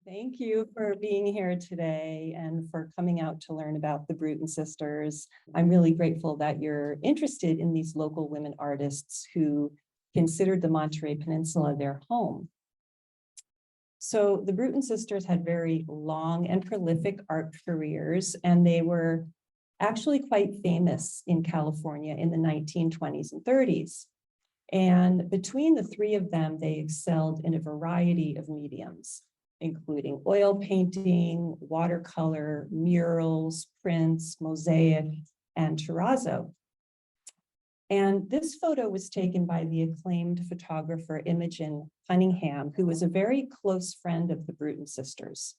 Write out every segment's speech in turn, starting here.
Thank you for being here today and for coming out to learn about the Bruton sisters. I'm really grateful that you're interested in these local women artists who considered the Monterey Peninsula their home. So the Bruton sisters had very long and prolific art careers, and they were actually quite famous in California in the 1920s and 30s. And between the three of them, they excelled in a variety of mediums, including oil painting, watercolor, murals, prints, mosaic, and terrazzo. And this photo was taken by the acclaimed photographer Imogen Cunningham, who was a very close friend of the Bruton sisters.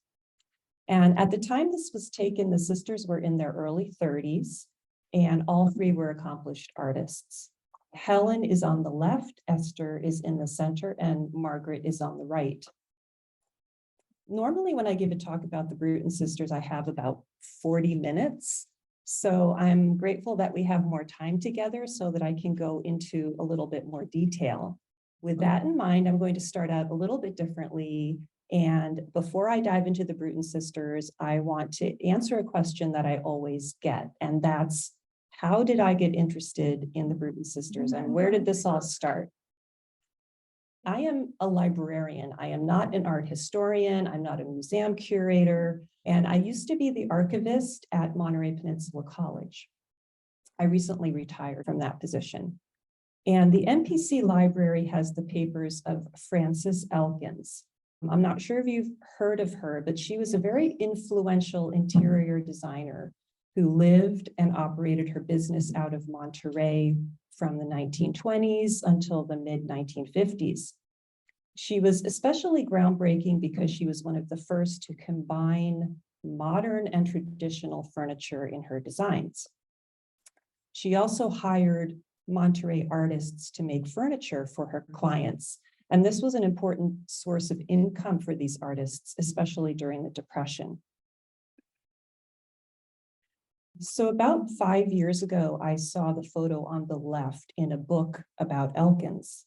And at the time this was taken, the sisters were in their early 30s, and all three were accomplished artists. Helen is on the left, Esther is in the center, and Margaret is on the right. Normally, when I give a talk about the Bruton sisters, I have about 40 minutes. So I'm grateful that we have more time together so that I can go into a little bit more detail. With that in mind, I'm going to start out a little bit differently. And before I dive into the Bruton sisters, I want to answer a question that I always get, and that's, how did I get interested in the Bruton sisters and where did this all start? I am a librarian. I am not an art historian. I'm not a museum curator. And I used to be the archivist at Monterey Peninsula College. I recently retired from that position. And the MPC library has the papers of Frances Elkins. I'm not sure if you've heard of her, but she was a very influential interior designer who lived and operated her business out of Monterey from the 1920s until the mid-1950s. She was especially groundbreaking because she was one of the first to combine modern and traditional furniture in her designs. She also hired Monterey artists to make furniture for her clients, and this was an important source of income for these artists, especially during the Depression. So about 5 years ago, I saw the photo on the left in a book about Elkins.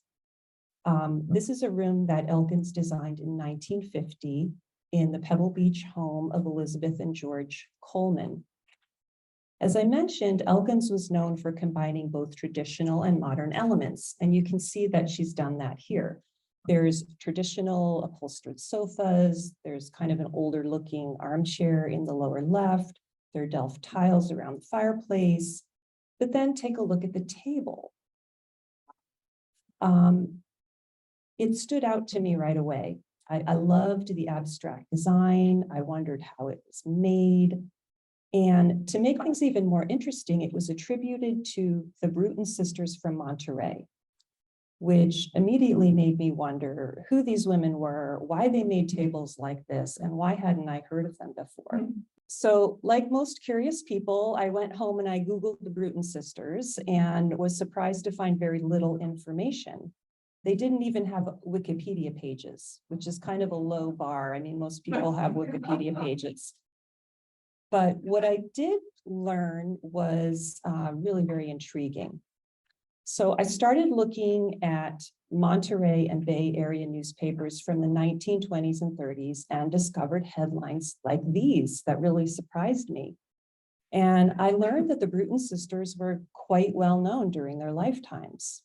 This is a room that Elkins designed in 1950 in the Pebble Beach home of Elizabeth and George Coleman. As I mentioned, Elkins was known for combining both traditional and modern elements, and you can see that she's done that here. There's traditional upholstered sofas, there's kind of an older looking armchair in the lower left, there are Delft tiles around the fireplace, but then take a look at the table. It stood out to me right away. I loved the abstract design. I wondered how it was made. And to make things even more interesting, it was attributed to the Bruton sisters from Monterey, which immediately made me wonder who these women were, why they made tables like this, and why hadn't I heard of them before? So like most curious people, I went home and I Googled the Bruton sisters and was surprised to find very little information. They didn't even have Wikipedia pages, which is kind of a low bar. I mean, most people have Wikipedia pages. But what I did learn was really very intriguing. So I started looking at Monterey and Bay Area newspapers from the 1920s and 30s and discovered headlines like these that really surprised me. And I learned that the Bruton sisters were quite well known during their lifetimes.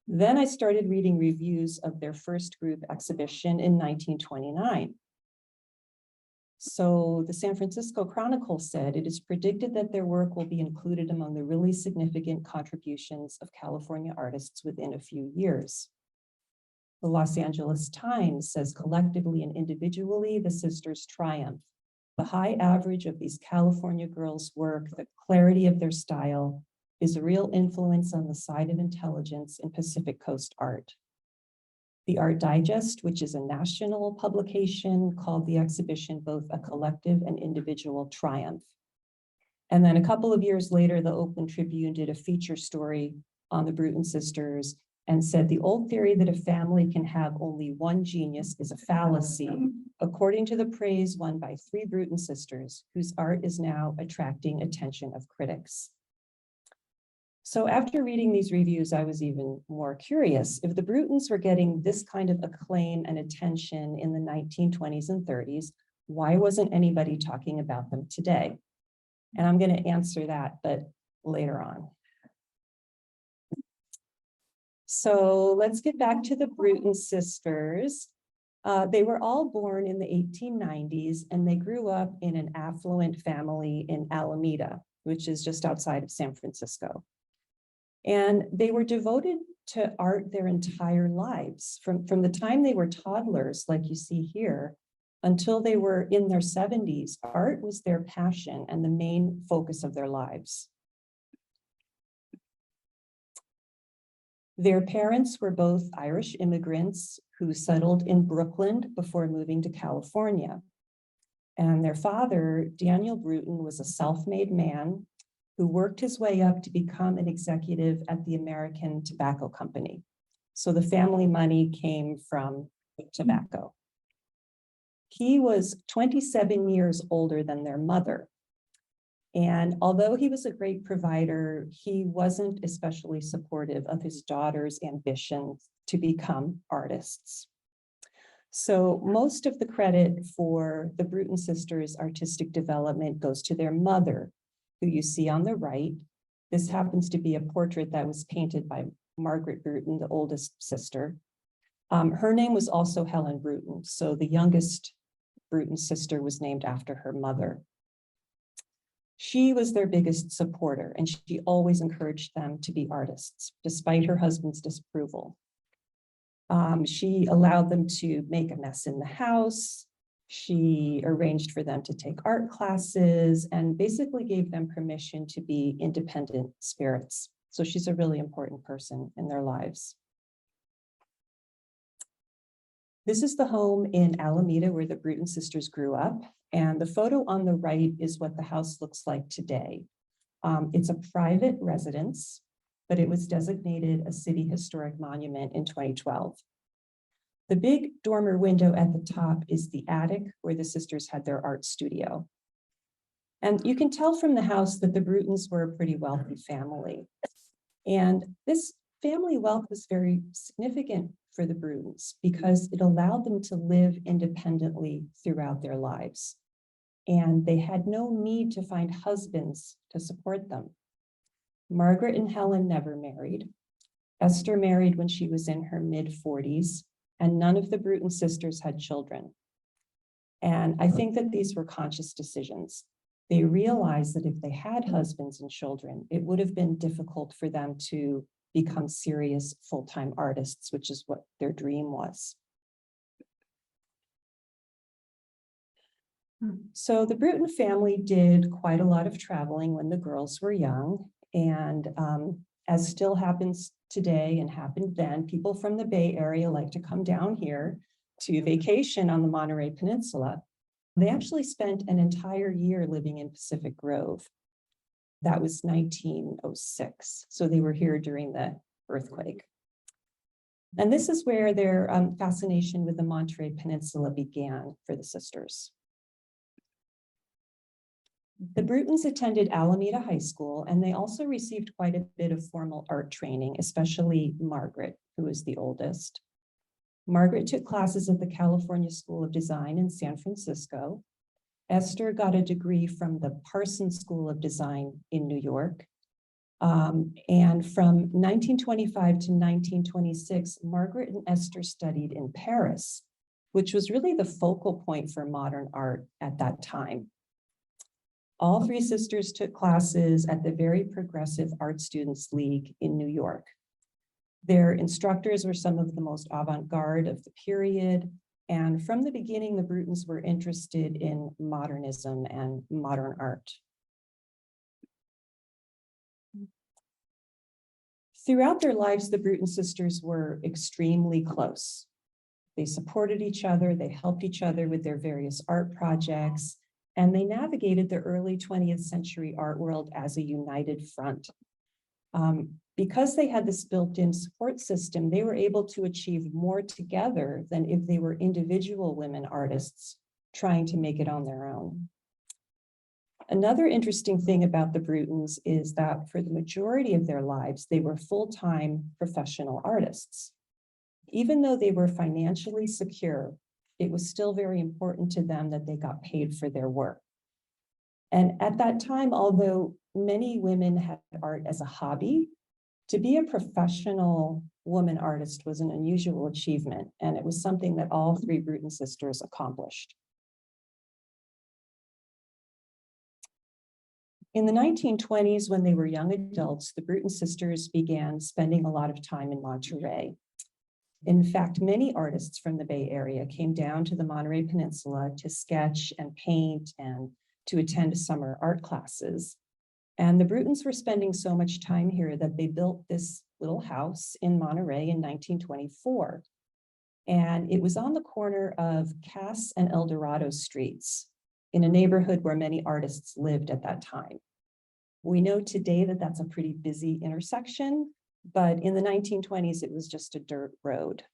Then I started reading reviews of their first group exhibition in 1929. So the San Francisco Chronicle said, it is predicted that their work will be included among the really significant contributions of California artists within a few years. The Los Angeles Times says, collectively and individually, the sisters triumph. The high average of these California girls' work, the clarity of their style, is a real influence on the side of intelligence in Pacific Coast art. The Art Digest, which is a national publication, called the exhibition both a collective and individual triumph. And then a couple of years later, the Oakland Tribune did a feature story on the Bruton sisters and said the old theory that a family can have only one genius is a fallacy, according to the praise won by 3 Bruton sisters, whose art is now attracting attention of critics. So after reading these reviews, I was even more curious. If the Brutons were getting this kind of acclaim and attention in the 1920s and 30s, why wasn't anybody talking about them today? And I'm going to answer that, but later on. So let's get back to the Bruton sisters. They were all born in the 1890s, and they grew up in an affluent family in Alameda, which is just outside of San Francisco. And they were devoted to art their entire lives. From the time they were toddlers, like you see here, until they were in their 70s, art was their passion and the main focus of their lives. Their parents were both Irish immigrants who settled in Brooklyn before moving to California. And their father, Daniel Bruton, was a self-made man who worked his way up to become an executive at the American Tobacco Company. So the family money came from tobacco. He was 27 years older than their mother. And although he was a great provider, he wasn't especially supportive of his daughter's ambition to become artists. So most of the credit for the Bruton sisters' artistic development goes to their mother, who you see on the right. This happens to be a portrait that was painted by Margaret Bruton, the oldest sister. Her name was also Helen Bruton, so the youngest Bruton sister was named after her mother. She was their biggest supporter, and she always encouraged them to be artists, despite her husband's disapproval. She allowed them to make a mess in the house. She arranged for them to take art classes and basically gave them permission to be independent spirits. So she's a really important person in their lives. This is the home in Alameda where the Bruton sisters grew up. And the photo on the right is what the house looks like today. It's a private residence, but it was designated a city historic monument in 2012. The big dormer window at the top is the attic where the sisters had their art studio. And you can tell from the house that the Brutons were a pretty wealthy family. And this family wealth was very significant for the Brutons because it allowed them to live independently throughout their lives. And they had no need to find husbands to support them. Margaret and Helen never married. Esther married when she was in her mid-40s, and none of the Bruton sisters had children. And I think that these were conscious decisions. They realized that if they had husbands and children, it would have been difficult for them to become serious full-time artists, which is what their dream was. So the Bruton family did quite a lot of traveling when the girls were young, and as still happens today and happened then, people from the Bay Area like to come down here to vacation on the Monterey Peninsula. They actually spent an entire year living in Pacific Grove. That was 1906. So they were here during the earthquake. And this is where their fascination with the Monterey Peninsula began for the sisters. The Brutons attended Alameda High School, and they also received quite a bit of formal art training, especially Margaret, who was the oldest. Margaret took classes at the California School of Design in San Francisco. Esther got a degree from the Parsons School of Design in New York. And from 1925 to 1926, Margaret and Esther studied in Paris, which was really the focal point for modern art at that time. All three sisters took classes at the very progressive Art Students League in New York. Their instructors were some of the most avant-garde of the period, and from the beginning, the Brutons were interested in modernism and modern art. Throughout their lives, the Bruton sisters were extremely close. They supported each other, they helped each other with their various art projects, and they navigated the early 20th century art world as a united front. Because they had this built-in support system, they were able to achieve more together than if they were individual women artists trying to make it on their own. Another interesting thing about the Brutons is that for the majority of their lives, they were full-time professional artists. Even though they were financially secure, it was still very important to them that they got paid for their work. And at that time, although many women had art as a hobby, to be a professional woman artist was an unusual achievement, and it was something that all three Bruton sisters accomplished. In the 1920s, when they were young adults, the Bruton sisters began spending a lot of time in Monterey. In fact, many artists from the Bay Area came down to the Monterey Peninsula to sketch and paint and to attend summer art classes. And the Brutons were spending so much time here that they built this little house in Monterey in 1924. And it was on the corner of Cass and El Dorado streets in a neighborhood where many artists lived at that time. We know today that that's a pretty busy intersection, but in the 1920s, it was just a dirt road.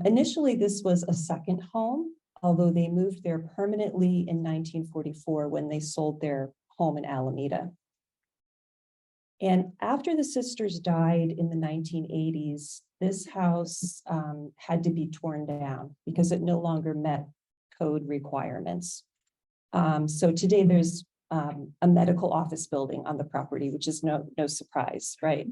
Initially, this was a second home, although they moved there permanently in 1944 when they sold their home in Alameda. And after the sisters died in the 1980s, this house had to be torn down because it no longer met code requirements. So today there's a medical office building on the property, which is no surprise, right?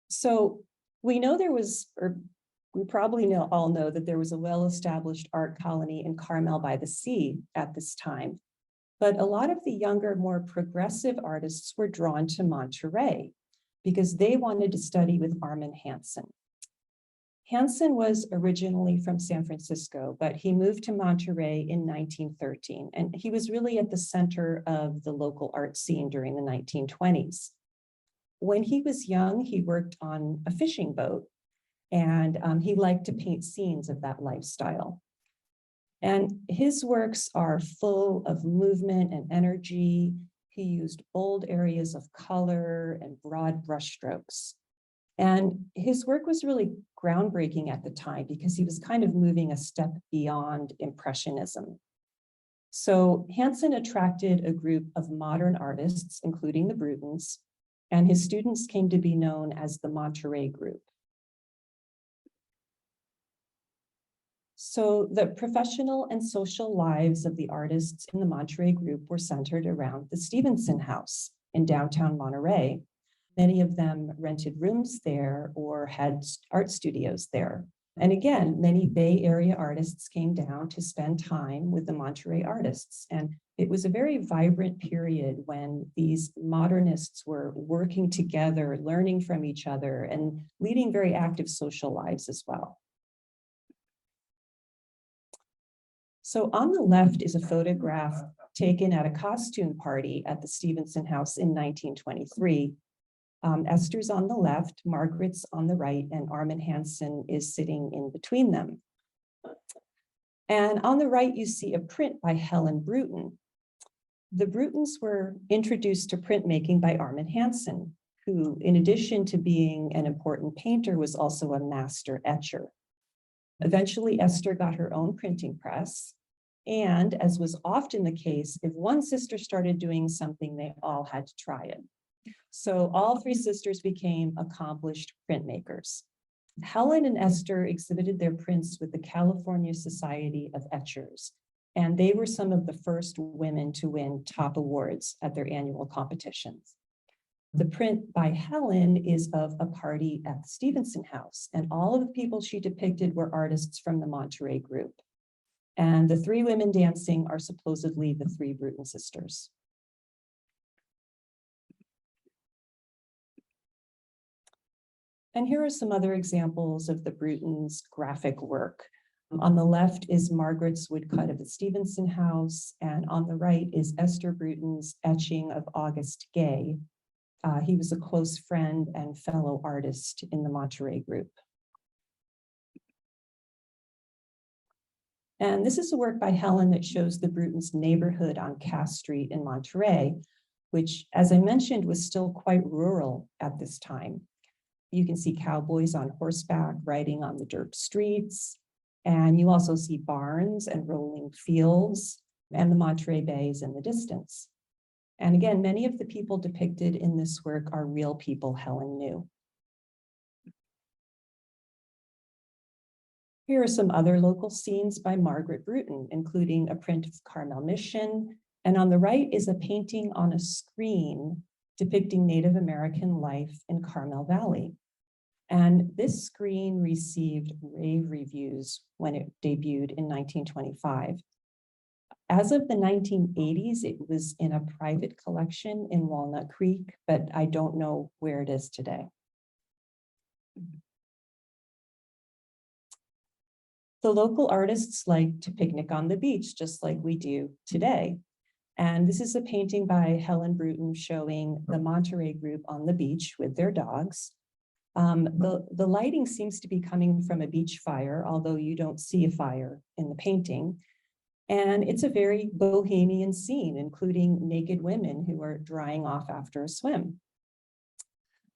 So we know there was, or we probably all know that there was a well-established art colony in Carmel by the Sea at this time. But a lot of the younger, more progressive artists were drawn to Monterey because they wanted to study with Armand Hansen. Hansen was originally from San Francisco, but he moved to Monterey in 1913, and he was really at the center of the local art scene during the 1920s. When he was young, he worked on a fishing boat, and he liked to paint scenes of that lifestyle. And his works are full of movement and energy. He used bold areas of color and broad brushstrokes. And his work was really groundbreaking at the time because he was kind of moving a step beyond Impressionism. So Hansen attracted a group of modern artists, including the Brutons, and his students came to be known as the Monterey Group. So the professional and social lives of the artists in the Monterey Group were centered around the Stevenson House in downtown Monterey. Many of them rented rooms there or had art studios there. And again, many Bay Area artists came down to spend time with the Monterey artists. And it was a very vibrant period when these modernists were working together, learning from each other, and leading very active social lives as well. So on the left is a photograph taken at a costume party at the Stevenson House in 1923. Esther's on the left, Margaret's on the right, and Armand Hansen is sitting in between them. And on the right, you see a print by Helen Bruton. The Brutons were introduced to printmaking by Armand Hansen, who, in addition to being an important painter, was also a master etcher. Eventually, Esther got her own printing press. And as was often the case, if one sister started doing something, they all had to try it. So all three sisters became accomplished printmakers. Helen and Esther exhibited their prints with the California Society of Etchers, and they were some of the first women to win top awards at their annual competitions. The print by Helen is of a party at the Stevenson House, and all of the people she depicted were artists from the Monterey Group. And the three women dancing are supposedly the three Bruton sisters. And here are some other examples of the Brutons' graphic work. On the left is Margaret's woodcut of the Stevenson House, and on the right is Esther Bruton's etching of August Gay. He was a close friend and fellow artist in the Monterey Group. And this is a work by Helen that shows the Brutons' neighborhood on Cass Street in Monterey, which, as I mentioned, was still quite rural at this time. You can see cowboys on horseback riding on the dirt streets. And you also see barns and rolling fields and the Monterey Bays in the distance. And again, many of the people depicted in this work are real people Helen knew. Here are some other local scenes by Margaret Bruton, including a print of Carmel Mission. And on the right is a painting on a screen depicting Native American life in Carmel Valley. And this screen received rave reviews when it debuted in 1925. As of the 1980s, it was in a private collection in Walnut Creek, but I don't know where it is today. The local artists like to picnic on the beach, just like we do today. And this is a painting by Helen Bruton showing the Monterey group on the beach with their dogs. The lighting seems to be coming from a beach fire, although you don't see a fire in the painting. And it's a very bohemian scene, including naked women who are drying off after a swim.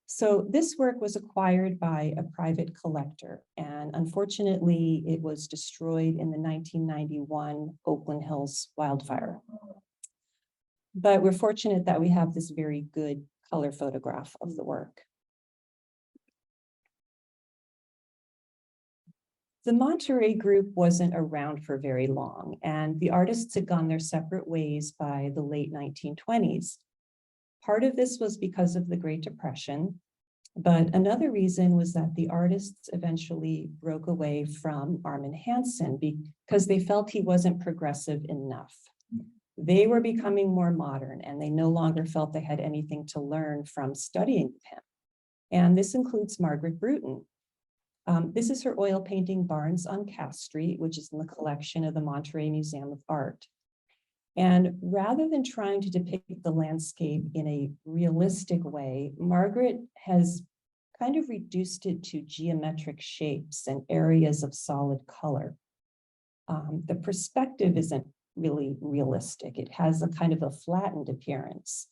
So this work was acquired by a private collector, and unfortunately, it was destroyed in the 1991 Oakland Hills wildfire. But we're fortunate that we have this very good color photograph of the work. The Monterey group wasn't around for very long, and the artists had gone their separate ways by the late 1920s. Part of this was because of the Great Depression, but another reason was that the artists eventually broke away from Armin Hansen because they felt he wasn't progressive enough. They were becoming more modern, and they no longer felt they had anything to learn from studying with him. And this includes Margaret Bruton. This is her oil painting Barns on Cass Street, which is in the collection of the Monterey Museum of Art. And rather than trying to depict the landscape in a realistic way, Margaret has kind of reduced it to geometric shapes and areas of solid color. The perspective isn't really realistic. It has a kind of a flattened appearance.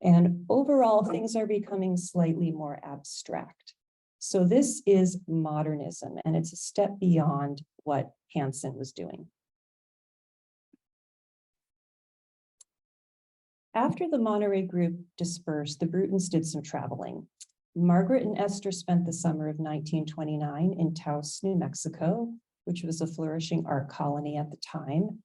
And overall, things are becoming slightly more abstract. So this is modernism, and it's a step beyond what Hansen was doing. After the Monterey group dispersed, the Brutons did some traveling. Margaret and Esther spent the summer of 1929 in Taos, New Mexico, which was a flourishing art colony at the time,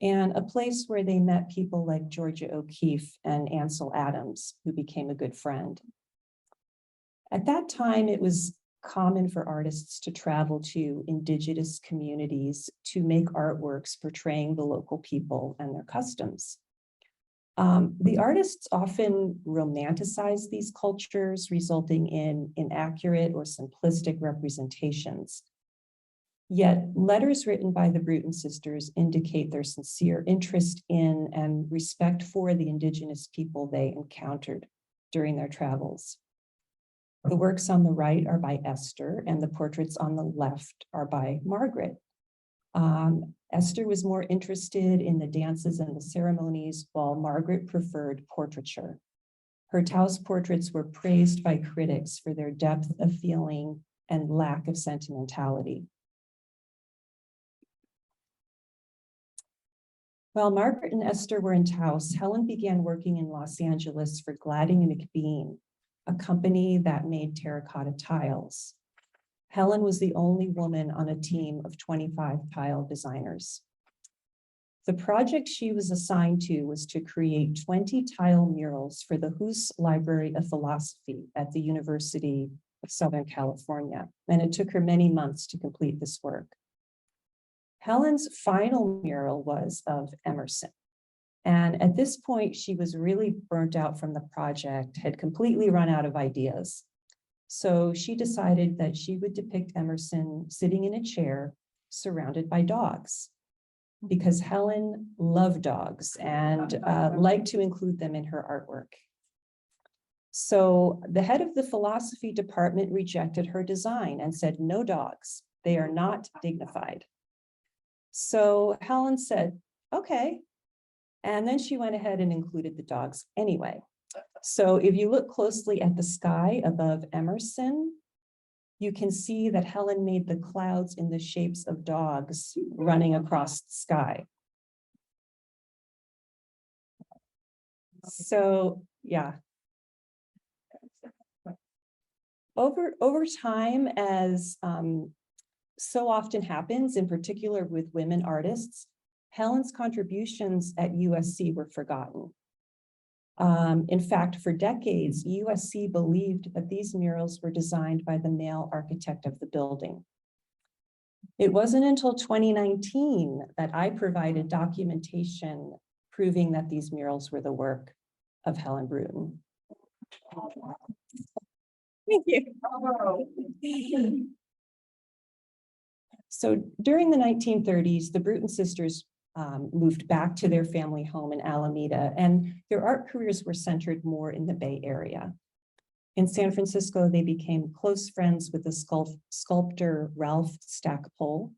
and a place where they met people like Georgia O'Keeffe and Ansel Adams, who became a good friend. At that time, it was common for artists to travel to indigenous communities to make artworks portraying the local people and their customs. The artists often romanticize these cultures, resulting in inaccurate or simplistic representations. Yet letters written by the Bruton sisters indicate their sincere interest in and respect for the indigenous people they encountered during their travels. The works on the right are by Esther, and the portraits on the left are by Margaret. Esther was more interested in the dances and the ceremonies, while Margaret preferred portraiture. Her Taos portraits were praised by critics for their depth of feeling and lack of sentimentality. While Margaret and Esther were in Taos, Helen began working in Los Angeles for Gladding and McBean, a company that made terracotta tiles. Helen was the only woman on a team of 25 tile designers. The project she was assigned to was to create 20 tile murals for the Hoos Library of Philosophy at the University of Southern California, and it took her many months to complete this work. Helen's final mural was of Emerson. And at this point, she was really burnt out from the project, had completely run out of ideas. So she decided that she would depict Emerson sitting in a chair surrounded by dogs, because Helen loved dogs and liked to include them in her artwork. So the head of the philosophy department rejected her design and said, "No dogs, they are not dignified." So Helen said, "Okay." And then she went ahead and included the dogs anyway. So if you look closely at the sky above Emerson, you can see that Helen made the clouds in the shapes of dogs running across the sky. So, yeah. Over time, as so often happens, in particular with women artists, Helen's contributions at USC were forgotten. In fact, for decades, USC believed that these murals were designed by the male architect of the building. It wasn't until 2019 that I provided documentation proving that these murals were the work of Helen Bruton. Thank you. So during the 1930s, the Bruton sisters moved back to their family home in Alameda, and their art careers were centered more in the Bay Area. In San Francisco, they became close friends with the sculptor Ralph Stackpole,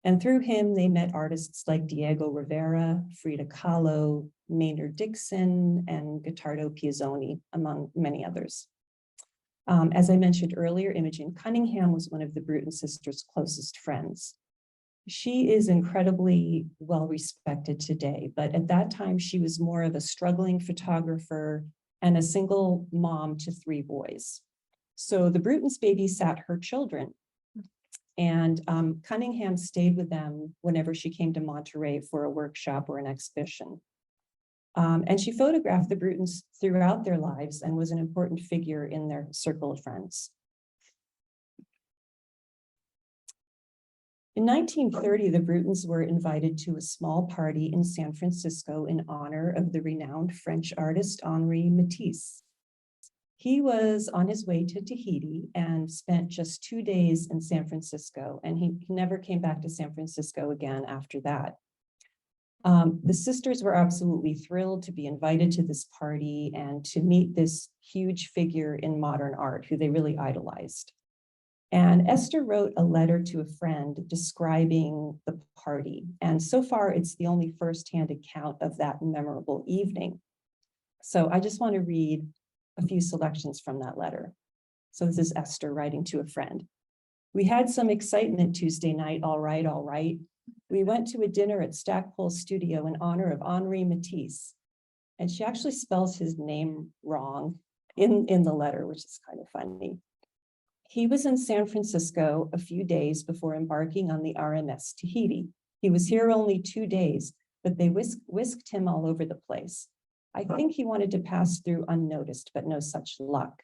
and through him, they met artists like Diego Rivera, Frida Kahlo, Maynard Dixon, and Gottardo Piazzoni, among many others. As I mentioned earlier, Imogen Cunningham was one of the Bruton sisters' closest friends. She is incredibly well respected today, but at that time, she was more of a struggling photographer and a single mom to 3 boys. So the Brutons babysat her children, and Cunningham stayed with them whenever she came to Monterey for a workshop or an exhibition. And she photographed the Brutons throughout their lives and was an important figure in their circle of friends. In 1930, the Brutons were invited to a small party in San Francisco in honor of the renowned French artist Henri Matisse. He was on his way to Tahiti and spent just 2 days in San Francisco, and he never came back to San Francisco again after that. The sisters were absolutely thrilled to be invited to this party and to meet this huge figure in modern art who they really idolized. And Esther wrote a letter to a friend describing the party. And so far, it's the only firsthand account of that memorable evening. So I just want to read a few selections from that letter. So this is Esther writing to a friend. We had some excitement Tuesday night, all right, all right. We went to a dinner at Stackpole's studio in honor of Henri Matisse. And she actually spells his name wrong in the letter, which is kind of funny. He was in San Francisco a few days before embarking on the RMS Tahiti. He was here only 2 days, but they whisked him all over the place. I think he wanted to pass through unnoticed, but no such luck.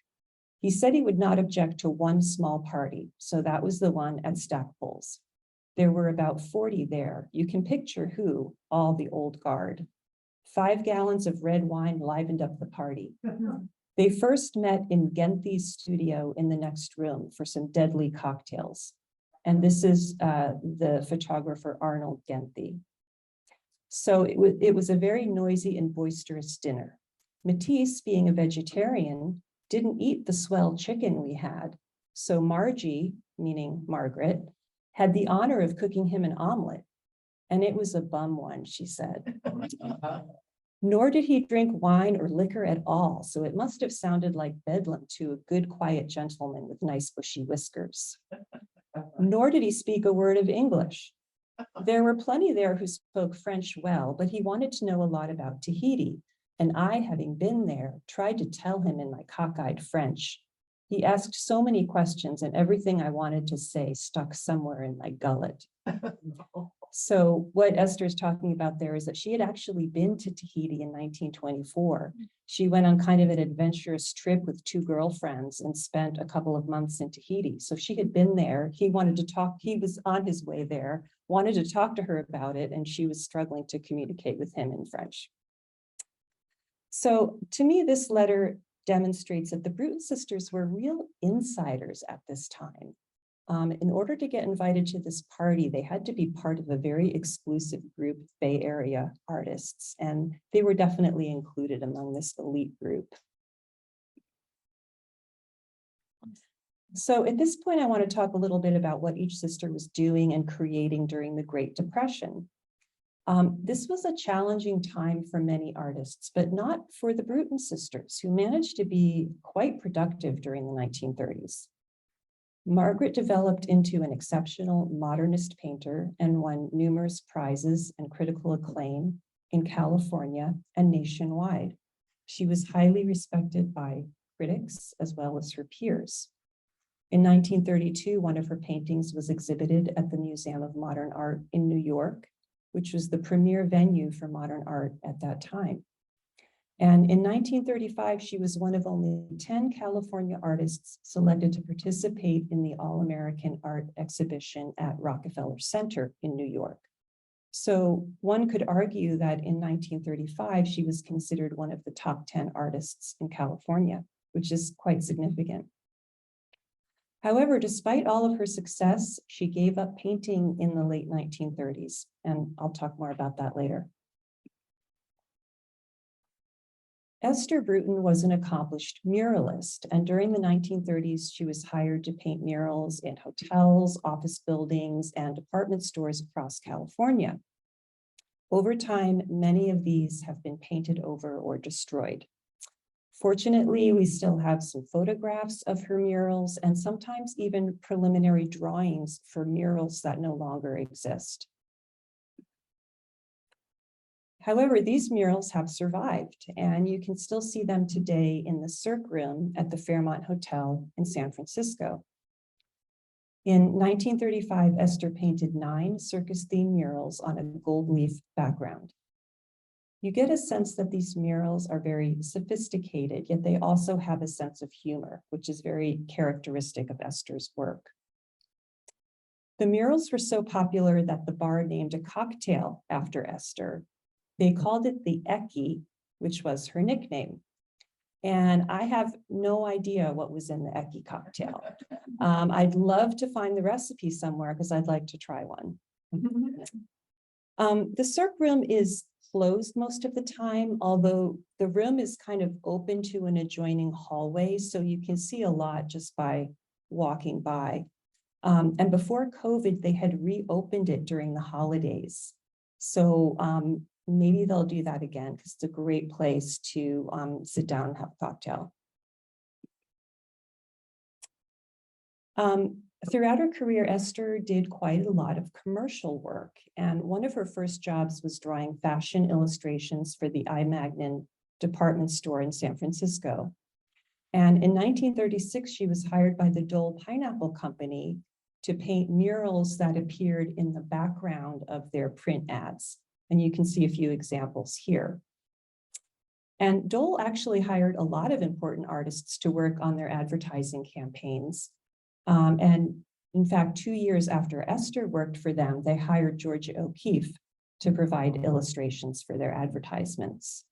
He said he would not object to one small party, so that was the one at Stackpole's. There were about 40 there. You can picture who, all the old guard. 5 gallons of red wine livened up the party. They first met in Genthy's studio in the next room for some deadly cocktails. And this is the photographer Arnold Genthy. So it was a very noisy and boisterous dinner. Matisse, being a vegetarian, didn't eat the swell chicken we had. So Margie, meaning Margaret, had the honor of cooking him an omelet. And it was a bum one, she said. Nor did he drink wine or liquor at all, so it must have sounded like bedlam to a good, quiet gentleman with nice bushy whiskers. Nor did he speak a word of English. There were plenty there who spoke French well, but he wanted to know a lot about Tahiti, and I, having been there, tried to tell him in my cockeyed French. He asked so many questions, and everything I wanted to say stuck somewhere in my gullet. So what Esther is talking about there is that she had actually been to Tahiti in 1924. She went on kind of an adventurous trip with 2 girlfriends and spent a couple of months in Tahiti. So she had been there. He wanted to talk. He was on his way there, wanted to talk to her about it, and she was struggling to communicate with him in French. So to me, this letter demonstrates that the Bruton sisters were real insiders at this time. In order to get invited to this party, they had to be part of a very exclusive group of Bay Area artists, and they were definitely included among this elite group. So at this point, I want to talk a little bit about what each sister was doing and creating during the Great Depression. This was a challenging time for many artists, but not for the Bruton sisters, who managed to be quite productive during the 1930s. Margaret developed into an exceptional modernist painter and won numerous prizes and critical acclaim in California and nationwide. She was highly respected by critics as well as her peers. In 1932, one of her paintings was exhibited at the Museum of Modern Art in New York, which was the premier venue for modern art at that time. And in 1935, she was one of only 10 California artists selected to participate in the All-American Art Exhibition at Rockefeller Center in New York. So one could argue that in 1935, she was considered one of the top 10 artists in California, which is quite significant. However, despite all of her success, she gave up painting in the late 1930s, and I'll talk more about that later. Esther Bruton was an accomplished muralist, and during the 1930s, she was hired to paint murals in hotels, office buildings, and department stores across California. Over time, many of these have been painted over or destroyed. Fortunately, we still have some photographs of her murals and sometimes even preliminary drawings for murals that no longer exist. However, these murals have survived, and you can still see them today in the Cirque Room at the Fairmont Hotel in San Francisco. In 1935, Esther painted 9 circus-themed murals on a gold leaf background. You get a sense that these murals are very sophisticated, yet they also have a sense of humor, which is very characteristic of Esther's work. The murals were so popular that the bar named a cocktail after Esther. They called it the Eckie, which was her nickname. And I have no idea what was in the Eckie cocktail. I'd love to find the recipe somewhere because I'd like to try one. The Cirque Room is closed most of the time, although the room is kind of open to an adjoining hallway, so you can see a lot just by walking by. And before COVID, they had reopened it during the holidays. So maybe they'll do that again because it's a great place to sit down and have a cocktail. Throughout her career, Esther did quite a lot of commercial work, and one of her first jobs was drawing fashion illustrations for the I. Magnin department store in San Francisco. And in 1936, she was hired by the Dole Pineapple Company to paint murals that appeared in the background of their print ads. And you can see a few examples here. And Dole actually hired a lot of important artists to work on their advertising campaigns. And in fact, 2 years after Esther worked for them, they hired Georgia O'Keeffe to provide illustrations for their advertisements.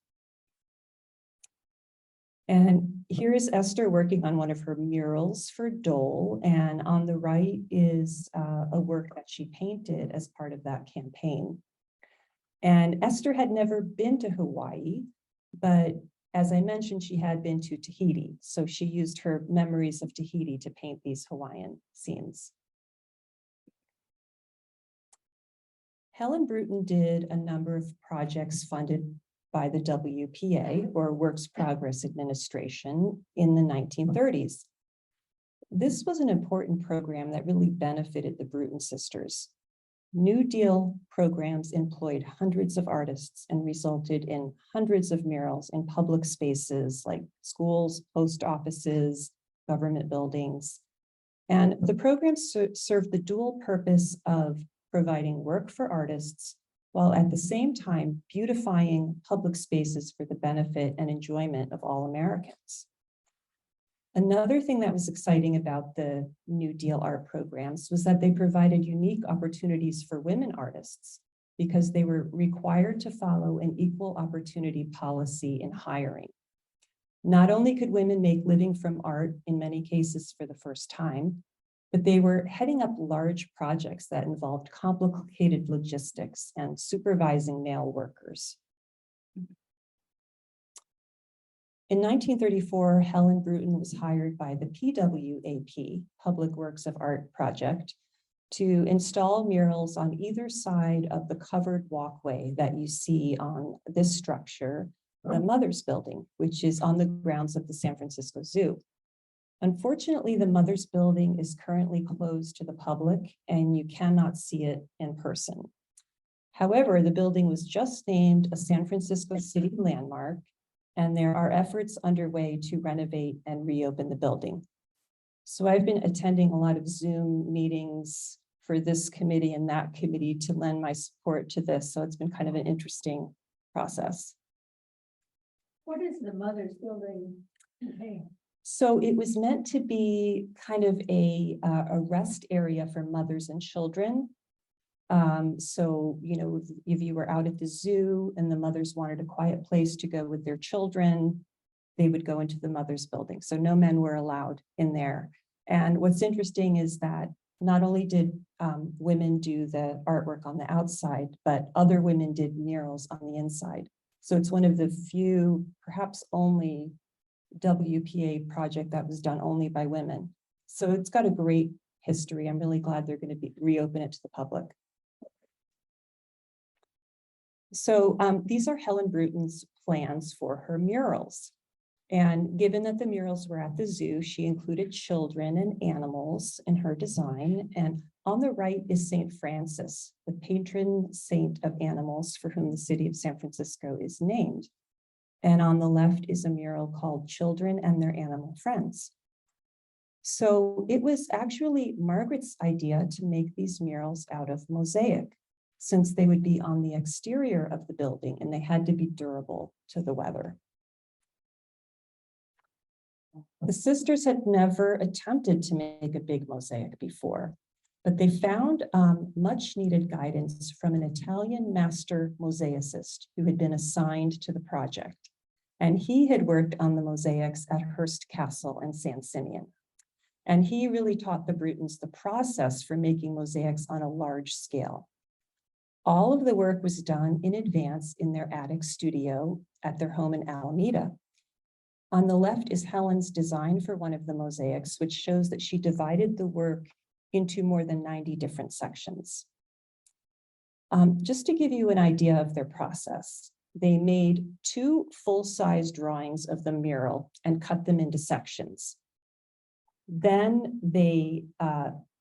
And here is Esther working on one of her murals for Dole. And on the right is a work that she painted as part of that campaign. And Esther had never been to Hawaii, but as I mentioned, she had been to Tahiti. So she used her memories of Tahiti to paint these Hawaiian scenes. Helen Bruton did a number of projects funded by the WPA, or Works Progress Administration, in the 1930s. This was an important program that really benefited the Bruton sisters. New Deal programs employed hundreds of artists and resulted in hundreds of murals in public spaces like schools, post offices, government buildings. And the programs served the dual purpose of providing work for artists while at the same time beautifying public spaces for the benefit and enjoyment of all Americans. Another thing that was exciting about the New Deal art programs was that they provided unique opportunities for women artists because they were required to follow an equal opportunity policy in hiring. Not only could women make living from art, in many cases for the first time, but they were heading up large projects that involved complicated logistics and supervising male workers. In 1934, Helen Bruton was hired by the PWAP, Public Works of Art Project, to install murals on either side of the covered walkway that you see on this structure, the Mother's Building, which is on the grounds of the San Francisco Zoo. Unfortunately, the Mother's Building is currently closed to the public and you cannot see it in person. However, the building was just named a San Francisco City landmark, and there are efforts underway to renovate and reopen the building. So I've been attending a lot of Zoom meetings for this committee and that committee to lend my support to this. So it's been kind of an interesting process. What is the Mother's Building? Okay. So it was meant to be kind of a rest area for mothers and children. So, you know, if you were out at the zoo and the mothers wanted a quiet place to go with their children, they would go into the Mother's Building. So no men were allowed in there. And what's interesting is that not only did women do the artwork on the outside, but other women did murals on the inside. So it's one of the few, perhaps only, WPA project that was done only by women. So it's got a great history. I'm really glad they're going to reopen it to the public. So these are Helen Bruton's plans for her murals. And given that the murals were at the zoo, she included children and animals in her design. And on the right is St. Francis, the patron saint of animals for whom the city of San Francisco is named. And on the left is a mural called Children and Their Animal Friends. So it was actually Margaret's idea to make these murals out of mosaic, since they would be on the exterior of the building and they had to be durable to the weather. The sisters had never attempted to make a big mosaic before, but they found much needed guidance from an Italian master mosaicist who had been assigned to the project. And he had worked on the mosaics at Hearst Castle and San Simeon. And he really taught the Brutons the process for making mosaics on a large scale. All of the work was done in advance in their attic studio at their home in Alameda. On the left is Helen's design for one of the mosaics, which shows that she divided the work into more than 90 different sections. Just to give you an idea of their process, they made 2 full-size drawings of the mural and cut them into sections. Then they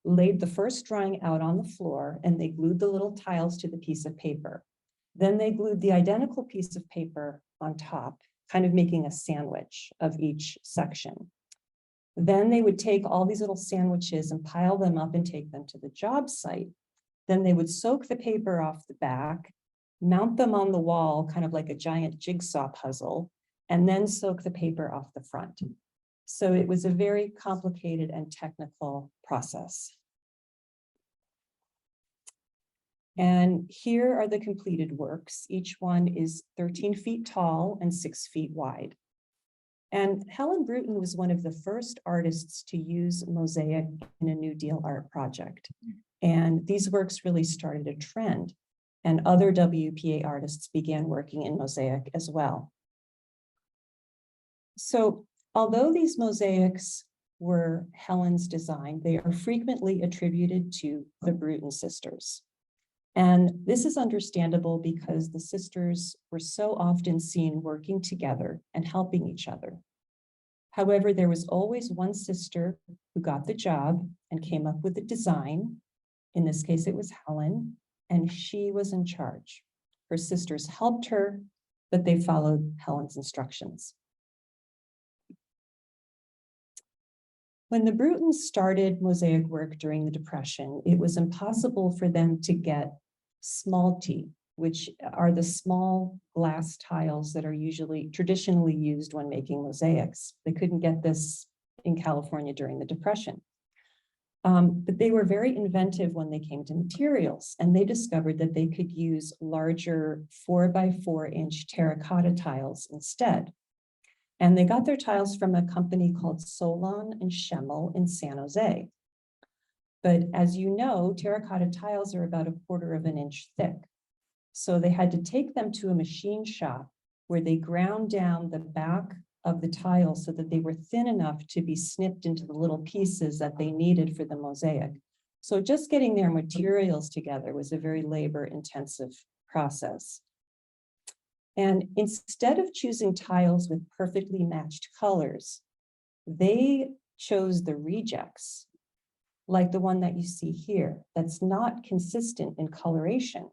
laid the first drawing out on the floor and they glued the little tiles to the piece of paper. Then they glued the identical piece of paper on top, kind of making a sandwich of each section. Then they would take all these little sandwiches and pile them up and take them to the job site. Then they would soak the paper off the back, mount them on the wall, kind of like a giant jigsaw puzzle, and then soak the paper off the front. So it was a very complicated and technical process. And here are the completed works. Each one is 13 feet tall and 6 feet wide. And Helen Bruton was one of the first artists to use mosaic in a New Deal art project. And these works really started a trend. And other WPA artists began working in mosaic as well. So although these mosaics were Helen's design, they are frequently attributed to the Bruton sisters. And this is understandable because the sisters were so often seen working together and helping each other. However, there was always one sister who got the job and came up with the design. In this case, it was Helen, and she was in charge. Her sisters helped her, but they followed Helen's instructions. When the Brutons started mosaic work during the Depression, it was impossible for them to get smalti, which are the small glass tiles that are traditionally used when making mosaics. They couldn't get this in California during the Depression. But they were very inventive when they came to materials, and they discovered that they could use larger 4x4-inch terracotta tiles instead. And they got their tiles from a company called Solon and Schemmel in San Jose. But as you know, terracotta tiles are about 1/4 of an inch thick. So they had to take them to a machine shop where they ground down the back of the tiles so that they were thin enough to be snipped into the little pieces that they needed for the mosaic. So just getting their materials together was a very labor-intensive process. And instead of choosing tiles with perfectly matched colors, they chose the rejects, like the one that you see here, that's not consistent in coloration.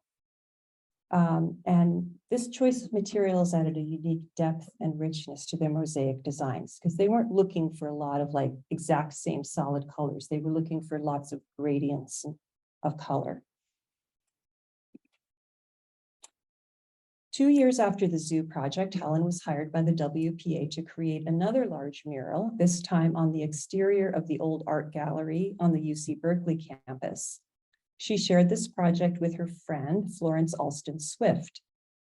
And this choice of materials added a unique depth and richness to their mosaic designs, because they weren't looking for a lot of like exact same solid colors. They were looking for lots of gradients of color. 2 years after the zoo project, Helen was hired by the WPA to create another large mural, this time on the exterior of the old art gallery on the UC Berkeley campus. She shared this project with her friend, Florence Alston Swift.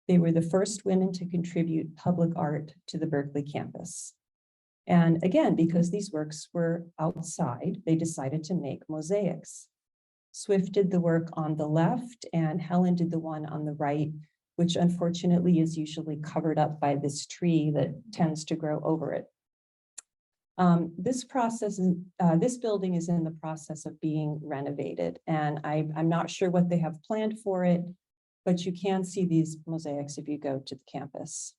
They were the first women to contribute public art to the Berkeley campus. And again, because these works were outside, they decided to make mosaics. Swift did the work on the left and Helen did the one on the right, which unfortunately is usually covered up by this tree that tends to grow over it. This building is in the process of being renovated, and I'm not sure what they have planned for it, but you can see these mosaics if you go to the campus.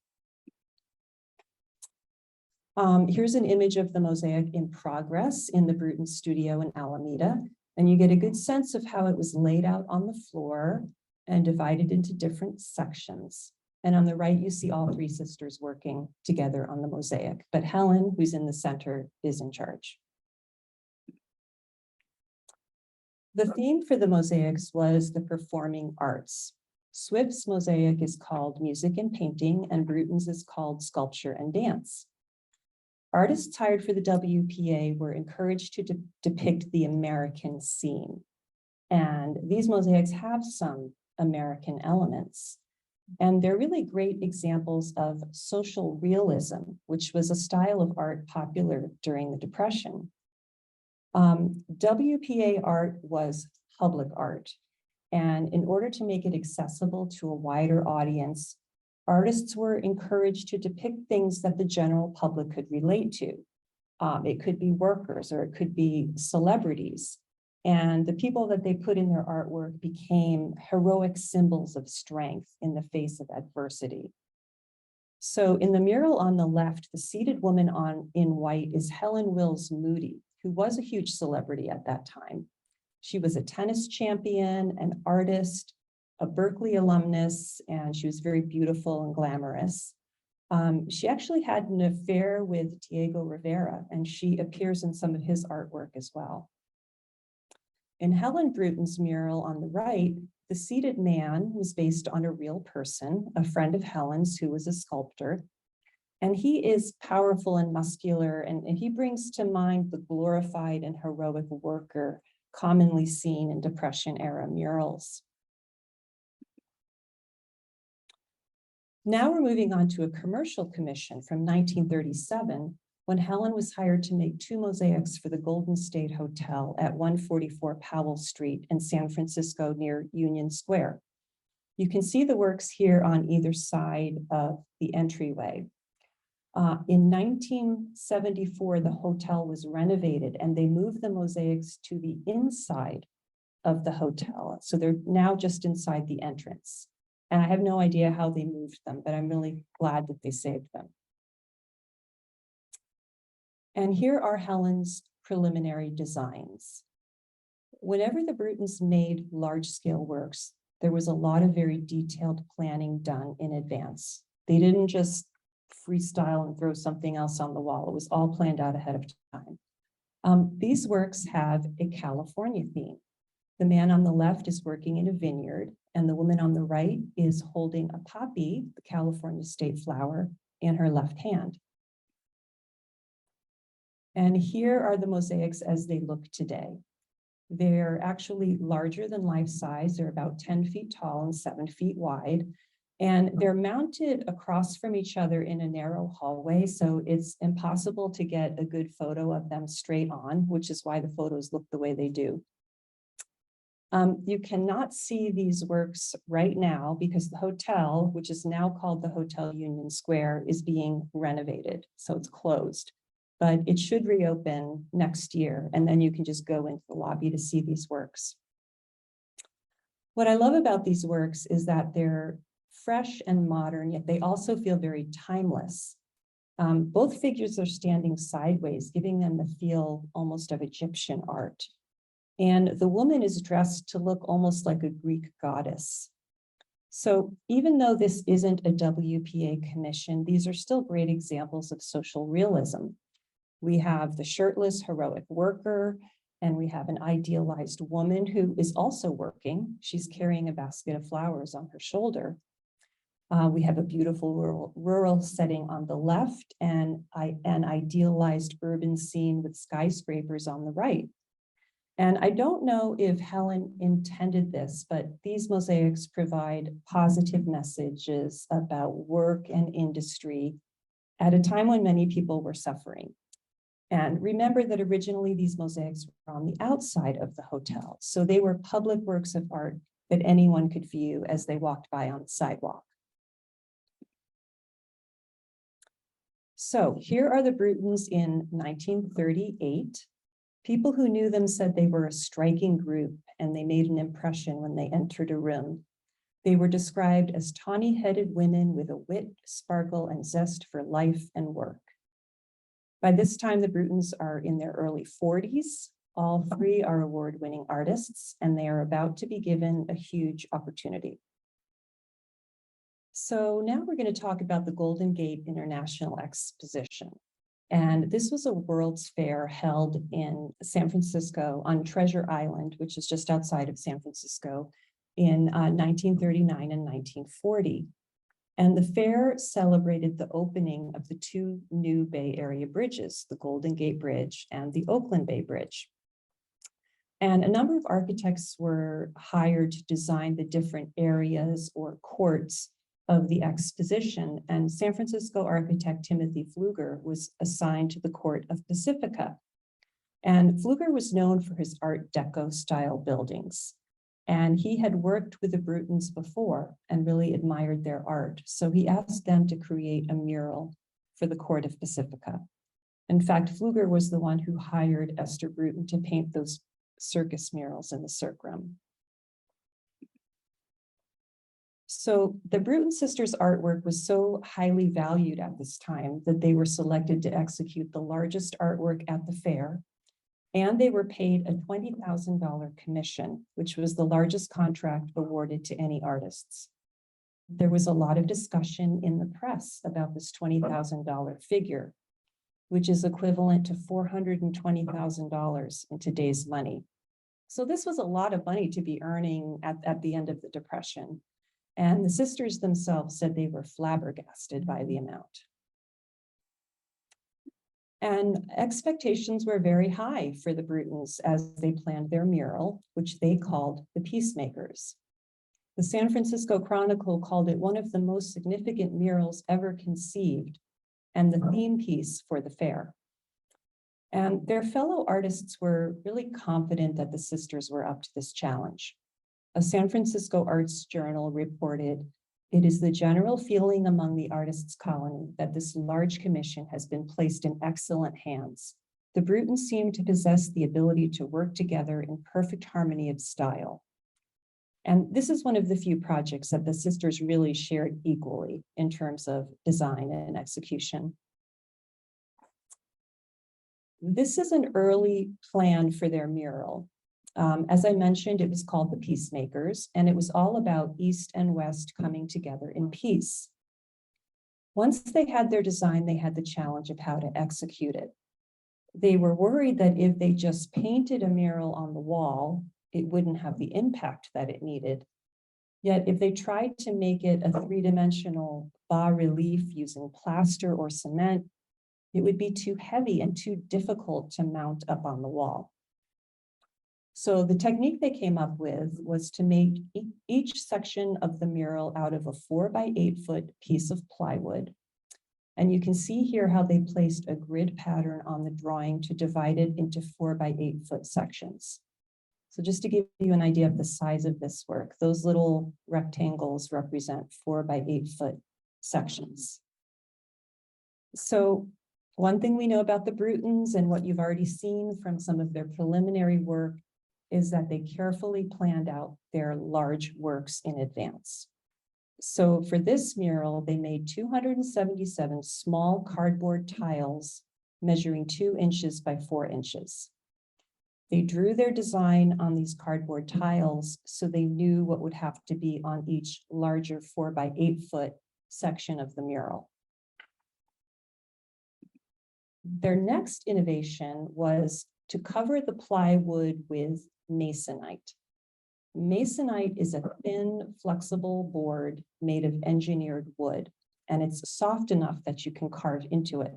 Here's an image of the mosaic in progress in the Bruton studio in Alameda, and you get a good sense of how it was laid out on the floor and divided into different sections. And on the right, you see all three sisters working together on the mosaic, but Helen, who's in the center, is in charge. The theme for the mosaics was the performing arts. Swift's mosaic is called Music and Painting, and Bruton's is called Sculpture and Dance. Artists hired for the WPA were encouraged to depict the American scene. And these mosaics have some American elements. And they're really great examples of social realism, which was a style of art popular during the Depression. WPA art was public art. And in order to make it accessible to a wider audience, artists were encouraged to depict things that the general public could relate to. It could be workers or it could be celebrities. And the people that they put in their artwork became heroic symbols of strength in the face of adversity. So in the mural on the left, the seated woman in white is Helen Wills Moody, who was a huge celebrity at that time. She was a tennis champion, an artist, a Berkeley alumnus, and she was very beautiful and glamorous. She actually had an affair with Diego Rivera, and she appears in some of his artwork as well. In Helen Bruton's mural on the right, the seated man was based on a real person, a friend of Helen's who was a sculptor. And he is powerful and muscular, and he brings to mind the glorified and heroic worker commonly seen in Depression-era murals. Now we're moving on to a commercial commission from 1937, when Helen was hired to make 2 mosaics for the Golden State Hotel at 144 Powell Street in San Francisco near Union Square. You can see the works here on either side of the entryway. In 1974, the hotel was renovated and they moved the mosaics to the inside of the hotel. So they're now just inside the entrance. And I have no idea how they moved them, but I'm really glad that they saved them. And here are Helen's preliminary designs. Whenever the Brutons made large-scale works, there was a lot of very detailed planning done in advance. They didn't just freestyle and throw something else on the wall. It was all planned out ahead of time. These works have a California theme. The man on the left is working in a vineyard, and the woman on the right is holding a poppy, the California state flower, in her left hand. And here are the mosaics as they look today. They're actually larger than life size. They're about 10 feet tall and 7 feet wide. And they're mounted across from each other in a narrow hallway. So it's impossible to get a good photo of them straight on, which is why the photos look the way they do. You cannot see these works right now because the hotel, which is now called the Hotel Union Square, is being renovated. So it's closed. But it should reopen next year, and then you can just go into the lobby to see these works. What I love about these works is that they're fresh and modern, yet they also feel very timeless. Both figures are standing sideways, giving them the feel almost of Egyptian art. And the woman is dressed to look almost like a Greek goddess. So even though this isn't a WPA commission, these are still great examples of social realism. We have the shirtless heroic worker, and we have an idealized woman who is also working. She's carrying a basket of flowers on her shoulder. We have a beautiful rural setting on the left and an idealized urban scene with skyscrapers on the right. And I don't know if Helen intended this, but these mosaics provide positive messages about work and industry at a time when many people were suffering. And remember that originally these mosaics were on the outside of the hotel. So they were public works of art that anyone could view as they walked by on the sidewalk. So here are the Brutons in 1938. People who knew them said they were a striking group and they made an impression when they entered a room. They were described as tawny-headed women with a wit, sparkle, and zest for life and work. By this time, the Brutons are in their early 40s. All three are award-winning artists, and they are about to be given a huge opportunity. So now we're going to talk about the Golden Gate International Exposition. And this was a World's Fair held in San Francisco on Treasure Island, which is just outside of San Francisco, in 1939 and 1940. And the fair celebrated the opening of the two new Bay Area bridges, the Golden Gate Bridge and the Oakland Bay Bridge. And a number of architects were hired to design the different areas or courts of the exposition, and San Francisco architect Timothy Pfluger was assigned to the court of Pacifica. And Pfluger was known for his Art Deco style buildings. And he had worked with the Brutons before and really admired their art. So he asked them to create a mural for the court of Pacifica. In fact, Pfluger was the one who hired Esther Bruton to paint those circus murals in the Cirque Room. So the Bruton sisters' artwork was so highly valued at this time that they were selected to execute the largest artwork at the fair, and they were paid a $20,000 commission, which was the largest contract awarded to any artists. There was a lot of discussion in the press about this $20,000 figure, which is equivalent to $420,000 in today's money. So this was a lot of money to be earning at the end of the Depression. And the sisters themselves said they were flabbergasted by the amount. And expectations were very high for the Brutons as they planned their mural, which they called the Peacemakers. The San Francisco Chronicle called it one of the most significant murals ever conceived and the theme piece for the fair. And their fellow artists were really confident that the sisters were up to this challenge. A San Francisco Arts Journal reported, "It is the general feeling among the artists' colony that this large commission has been placed in excellent hands. The Brutons seem to possess the ability to work together in perfect harmony of style." And this is one of the few projects that the sisters really shared equally in terms of design and execution. This is an early plan for their mural. As I mentioned, it was called the Peacemakers, and it was all about East and West coming together in peace. Once they had their design, they had the challenge of how to execute it. They were worried that if they just painted a mural on the wall, it wouldn't have the impact that it needed. Yet if they tried to make it a three-dimensional bas-relief using plaster or cement, it would be too heavy and too difficult to mount up on the wall. So the technique they came up with was to make each section of the mural out of a 4 by 8 foot piece of plywood. And you can see here how they placed a grid pattern on the drawing to divide it into 4 by 8 foot sections. So just to give you an idea of the size of this work, those little rectangles represent 4 by 8 foot sections. So one thing we know about the Brutons and what you've already seen from some of their preliminary work is that they carefully planned out their large works in advance. So for this mural, they made 277 small cardboard tiles measuring 2 inches by 4 inches. They drew their design on these cardboard tiles so they knew what would have to be on each larger 4 by 8 foot section of the mural. Their next innovation was to cover the plywood with masonite. Masonite is a thin, flexible board made of engineered wood, and it's soft enough that you can carve into it.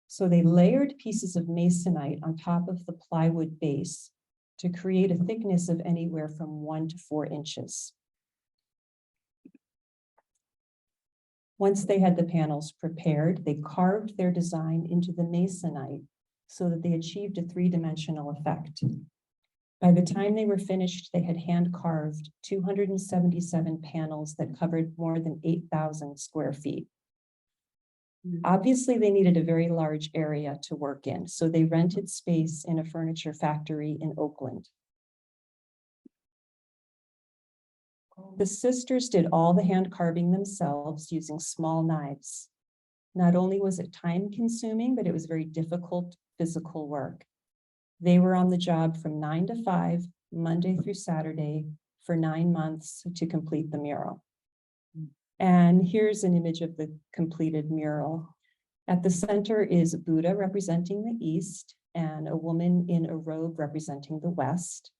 So they layered pieces of masonite on top of the plywood base to create a thickness of anywhere from 1 to 4 inches. Once they had the panels prepared, they carved their design into the masonite so that they achieved a 3-dimensional effect. By the time they were finished, they had hand-carved 277 panels that covered more than 8,000 square feet. Obviously, they needed a very large area to work in, so they rented space in a furniture factory in Oakland. The sisters did all the hand carving themselves using small knives. Not only was it time-consuming, but it was very difficult physical work. They were on the job from 9 to 5, Monday through Saturday, for 9 months to complete the mural. And here's an image of the completed mural. At the center is Buddha representing the East and a woman in a robe representing the West.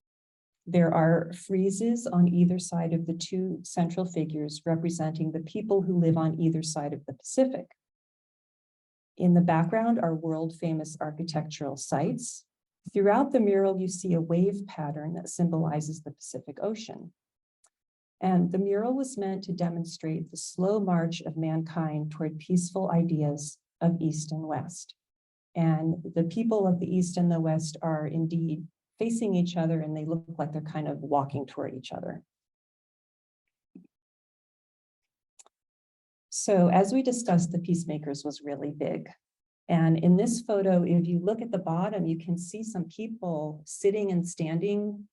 There are friezes on either side of the 2 central figures representing the people who live on either side of the Pacific. In the background are world-famous architectural sites. Throughout the mural, you see a wave pattern that symbolizes the Pacific Ocean. And the mural was meant to demonstrate the slow march of mankind toward peaceful ideas of East and West. And the people of the East and the West are indeed facing each other, and they look like they're kind of walking toward each other. So as we discussed, the Peacemakers was really big. And in this photo, if you look at the bottom, you can see some people sitting and standing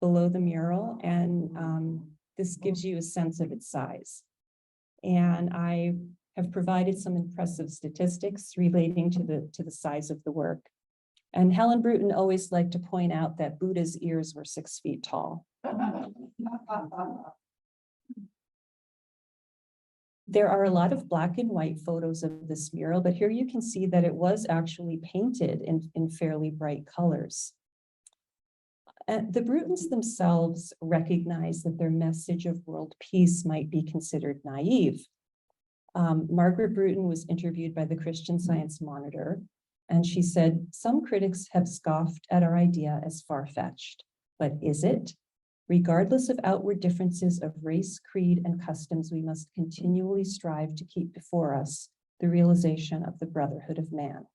below the mural, and this gives you a sense of its size. And I have provided some impressive statistics relating to the size of the work. And Helen Bruton always liked to point out that Buddha's ears were 6 feet tall. There are a lot of black and white photos of this mural, but here you can see that it was actually painted in fairly bright colors. The Brutons themselves recognized that their message of world peace might be considered naive. Margaret Bruton was interviewed by the Christian Science Monitor, and she said, "Some critics have scoffed at our idea as far-fetched, but is it? Regardless of outward differences of race, creed, and customs, we must continually strive to keep before us the realization of the brotherhood of man."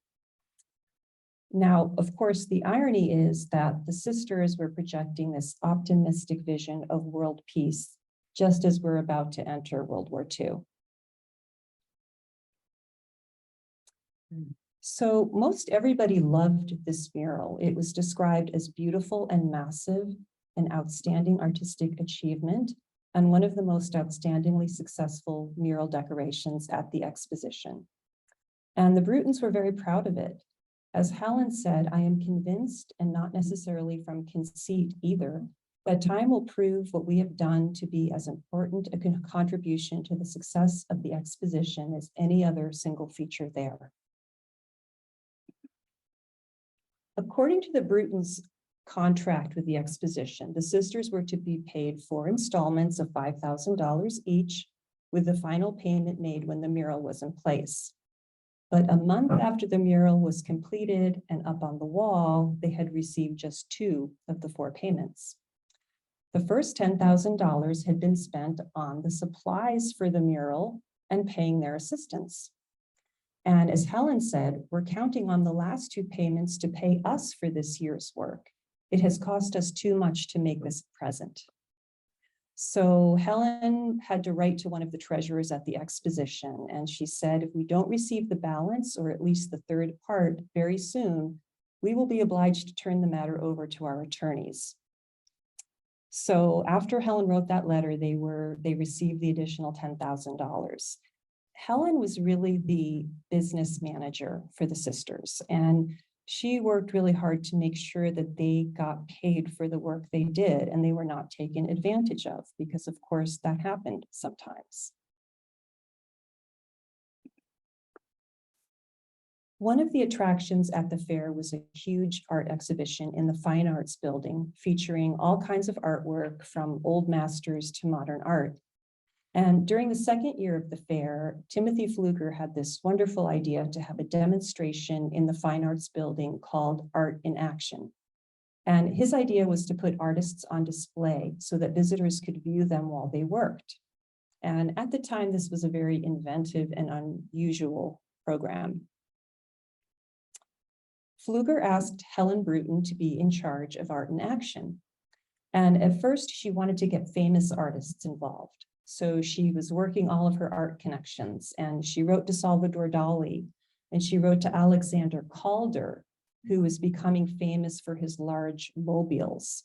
Now, of course, the irony is that the sisters were projecting this optimistic vision of world peace, just as we're about to enter World War II. So most everybody loved this mural. It was described as beautiful and massive, an outstanding artistic achievement, and one of the most outstandingly successful mural decorations at the exposition. And the Brutons were very proud of it. As Helen said, "I am convinced, and not necessarily from conceit either, that time will prove what we have done to be as important a contribution to the success of the exposition as any other single feature there." According to the Brutons' contract with the exposition, the sisters were to be paid 4 installments of $5,000 each, with the final payment made when the mural was in place. But a month after the mural was completed and up on the wall, they had received just 2 of the 4 payments. The first $10,000 had been spent on the supplies for the mural and paying their assistants. And as Helen said, we're counting on the last 2 payments to pay us for this year's work. It has cost us too much to make this present. So Helen had to write to one of the treasurers at the exposition, and she said, "If we don't receive the balance, or at least the third part, very soon, we will be obliged to turn the matter over to our attorneys." So after Helen wrote that letter, they received the additional $10,000. Helen was really the business manager for the sisters, and she worked really hard to make sure that they got paid for the work they did and they were not taken advantage of, because of course that happened sometimes. One of the attractions at the fair was a huge art exhibition in the Fine Arts Building, featuring all kinds of artwork from old masters to modern art. And during the second year of the fair, Timothy Pfluger had this wonderful idea to have a demonstration in the Fine Arts Building called Art in Action. And his idea was to put artists on display so that visitors could view them while they worked. And at the time, this was a very inventive and unusual program. Pfluger asked Helen Bruton to be in charge of Art in Action. And at first, she wanted to get famous artists involved. So she was working all of her art connections, and she wrote to Salvador Dali, and she wrote to Alexander Calder, who was becoming famous for his large mobiles.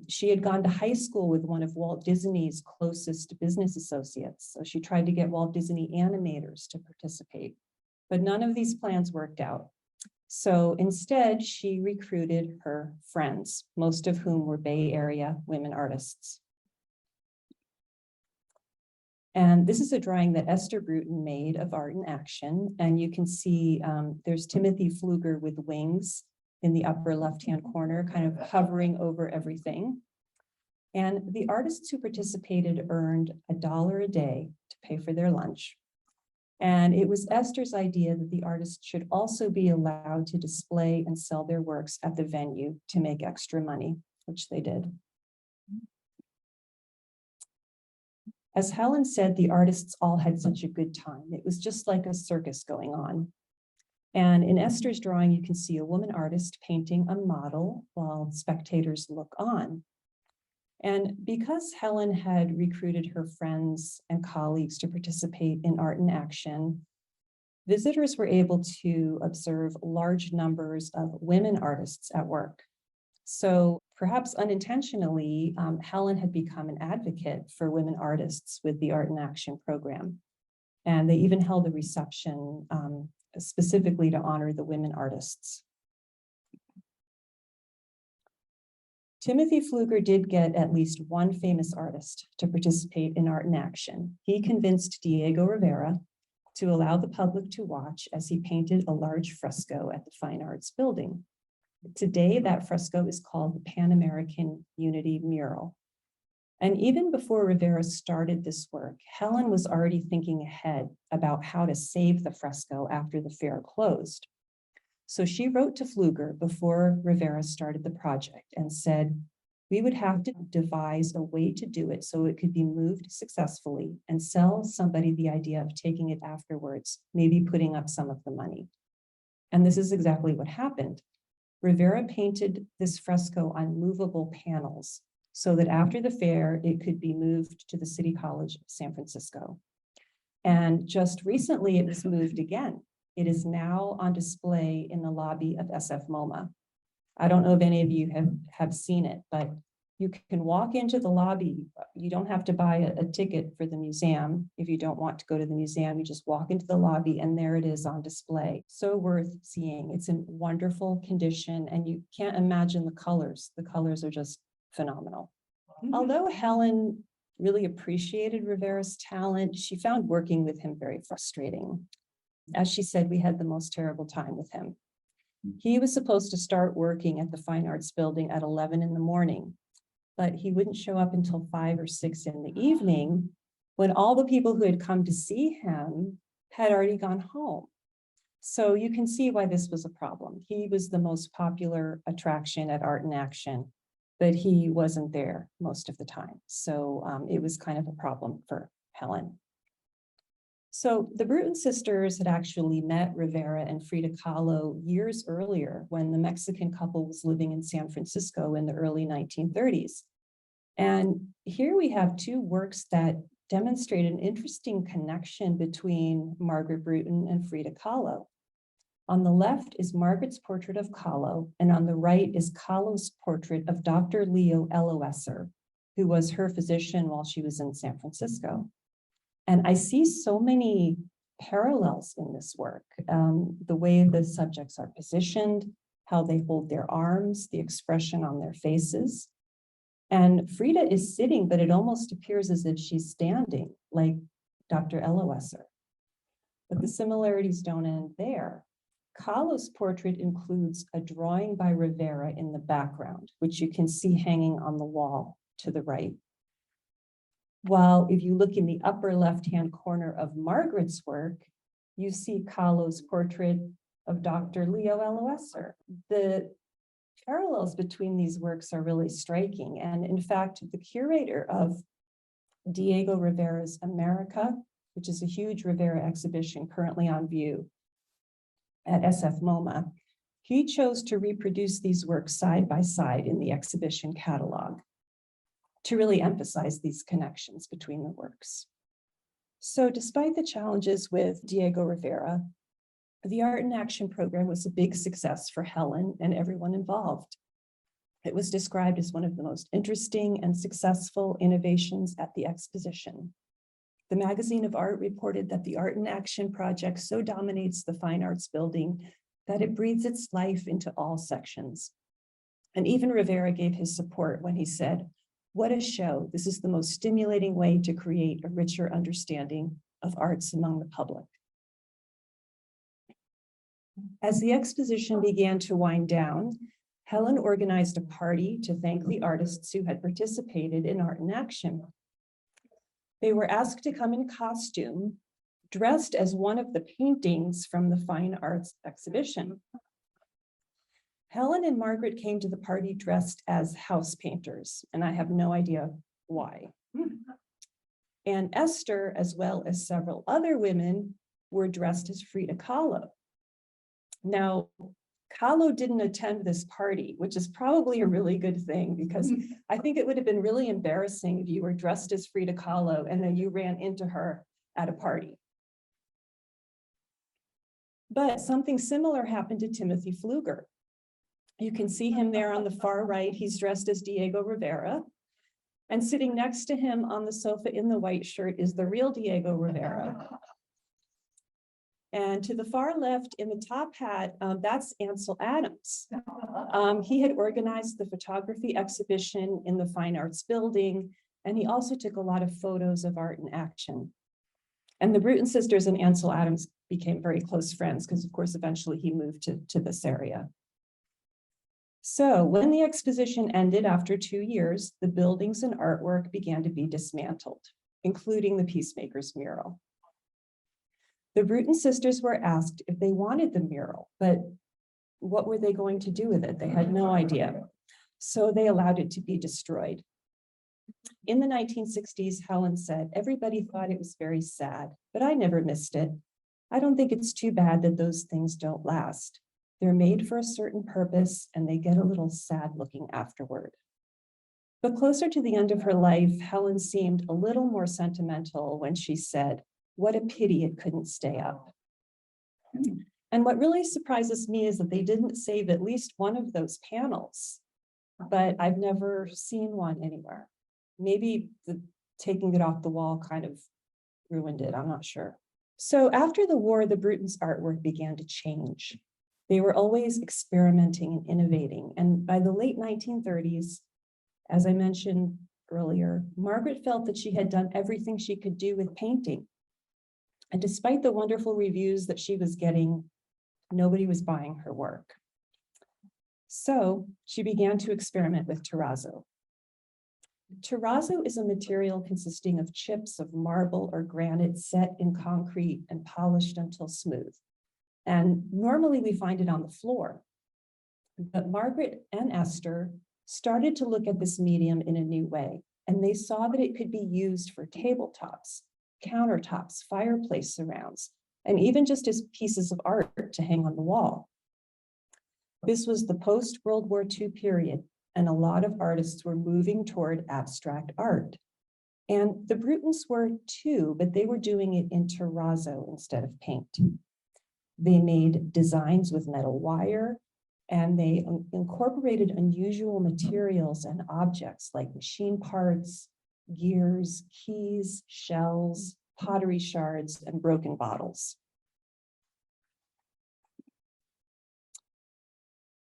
She had gone to high school with one of Walt Disney's closest business associates, so she tried to get Walt Disney animators to participate, but none of these plans worked out. So instead, she recruited her friends, most of whom were Bay Area women artists. And this is a drawing that Esther Bruton made of Art in Action. And you can see there's Timothy Pfluger with wings in the upper left-hand corner, kind of hovering over everything. And the artists who participated earned $1 a day to pay for their lunch. And it was Esther's idea that the artists should also be allowed to display and sell their works at the venue to make extra money, which they did. As Helen said, the artists all had such a good time. It was just like a circus going on. And in Esther's drawing, you can see a woman artist painting a model while spectators look on. And because Helen had recruited her friends and colleagues to participate in Art in Action, visitors were able to observe large numbers of women artists at work. So perhaps unintentionally, Helen had become an advocate for women artists with the Art in Action program. And they even held a reception specifically to honor the women artists. Timothy Pfluger did get at least one famous artist to participate in Art in Action. He convinced Diego Rivera to allow the public to watch as he painted a large fresco at the Fine Arts Building. Today, that fresco is called the Pan American Unity Mural. And even before Rivera started this work, Helen was already thinking ahead about how to save the fresco after the fair closed. So she wrote to Pfluger before Rivera started the project and said, we would have to devise a way to do it so it could be moved successfully and sell somebody the idea of taking it afterwards, maybe putting up some of the money. And this is exactly what happened. Rivera painted this fresco on movable panels so that after the fair, it could be moved to the City College of San Francisco. And just recently, it was moved again. It is now on display in the lobby of SF MoMA. I don't know if any of you have seen it, but you can walk into the lobby. You don't have to buy a ticket for the museum. If you don't want to go to the museum, you just walk into the lobby and there it is on display. So worth seeing. It's in wonderful condition and you can't imagine the colors. The colors are just phenomenal. Although Helen really appreciated Rivera's talent, she found working with him very frustrating. As she said, we had the most terrible time with him. He was supposed to start working at the Fine Arts Building at 11 in the morning, but he wouldn't show up until 5 or 6 in the evening when all the people who had come to see him had already gone home. So you can see why this was a problem. He was the most popular attraction at Art in Action, but he wasn't there most of the time. So it was kind of a problem for Helen. So the Bruton sisters had actually met Rivera and Frida Kahlo years earlier when the Mexican couple was living in San Francisco in the early 1930s. And here we have two works that demonstrate an interesting connection between Margaret Bruton and Frida Kahlo. On the left is Margaret's portrait of Kahlo, and on the right is Kahlo's portrait of Dr. Leo Eloesser, who was her physician while she was in San Francisco. And I see so many parallels in this work, the way the subjects are positioned, how they hold their arms, the expression on their faces. And Frida is sitting, but it almost appears as if she's standing, like Dr. Eloesser. But the similarities don't end there. Kahlo's portrait includes a drawing by Rivera in the background, which you can see hanging on the wall to the right. While if you look in the upper left-hand corner of Margaret's work, you see Kahlo's portrait of Dr. Leo Eloesser. The parallels between these works are really striking. And in fact, the curator of Diego Rivera's America, which is a huge Rivera exhibition currently on view at SF MoMA, he chose to reproduce these works side by side in the exhibition catalog to really emphasize these connections between the works. So despite the challenges with Diego Rivera, the Art in Action program was a big success for Helen and everyone involved. It was described as one of the most interesting and successful innovations at the exposition. The Magazine of Art reported that the Art in Action project so dominates the Fine Arts building that it breathes its life into all sections. And even Rivera gave his support when he said, "What a show. This is the most stimulating way to create a richer understanding of arts among the public." As the exposition began to wind down, Helen organized a party to thank the artists who had participated in Art in Action. They were asked to come in costume, dressed as one of the paintings from the Fine Arts exhibition. Helen and Margaret came to the party dressed as house painters, and I have no idea why. And Esther, as well as several other women, were dressed as Frida Kahlo. Now, Kahlo didn't attend this party, which is probably a really good thing, because I think it would have been really embarrassing if you were dressed as Frida Kahlo and then you ran into her at a party. But something similar happened to Timothy Pfluger. You can see him there on the far right. He's dressed as Diego Rivera. And sitting next to him on the sofa in the white shirt is the real Diego Rivera. And to the far left in the top hat, that's Ansel Adams. He had organized the photography exhibition in the Fine Arts building, and he also took a lot of photos of Art in Action. And the Bruton sisters and Ansel Adams became very close friends because, of course, eventually he moved to this area. So when the exposition ended after 2 years, the buildings and artwork began to be dismantled, including the Peacemaker's mural. The Bruton sisters were asked if they wanted the mural, but what were they going to do with it? They had no idea. So they allowed it to be destroyed. In the 1960s, Helen said, "Everybody thought it was very sad, but I never missed it. I don't think it's too bad that those things don't last. They're made for a certain purpose and they get a little sad looking afterward." But closer to the end of her life, Helen seemed a little more sentimental when she said, "What a pity it couldn't stay up." And what really surprises me is that they didn't save at least one of those panels, but I've never seen one anywhere. Maybe taking it off the wall kind of ruined it, I'm not sure. So after the war, the Brutons' artwork began to change. They were always experimenting and innovating. And by the late 1930s, as I mentioned earlier, Margaret felt that she had done everything she could do with painting. And despite the wonderful reviews that she was getting, nobody was buying her work. So she began to experiment with terrazzo. Terrazzo is a material consisting of chips of marble or granite set in concrete and polished until smooth. And normally we find it on the floor. But Margaret and Esther started to look at this medium in a new way, and they saw that it could be used for tabletops, countertops, fireplace surrounds, and even just as pieces of art to hang on the wall. This was the post-World War II period, and a lot of artists were moving toward abstract art. And the Brutons were too, but they were doing it in terrazzo instead of paint. They made designs with metal wire, And they incorporated unusual materials and objects like machine parts, gears, keys, shells, pottery shards, and broken bottles.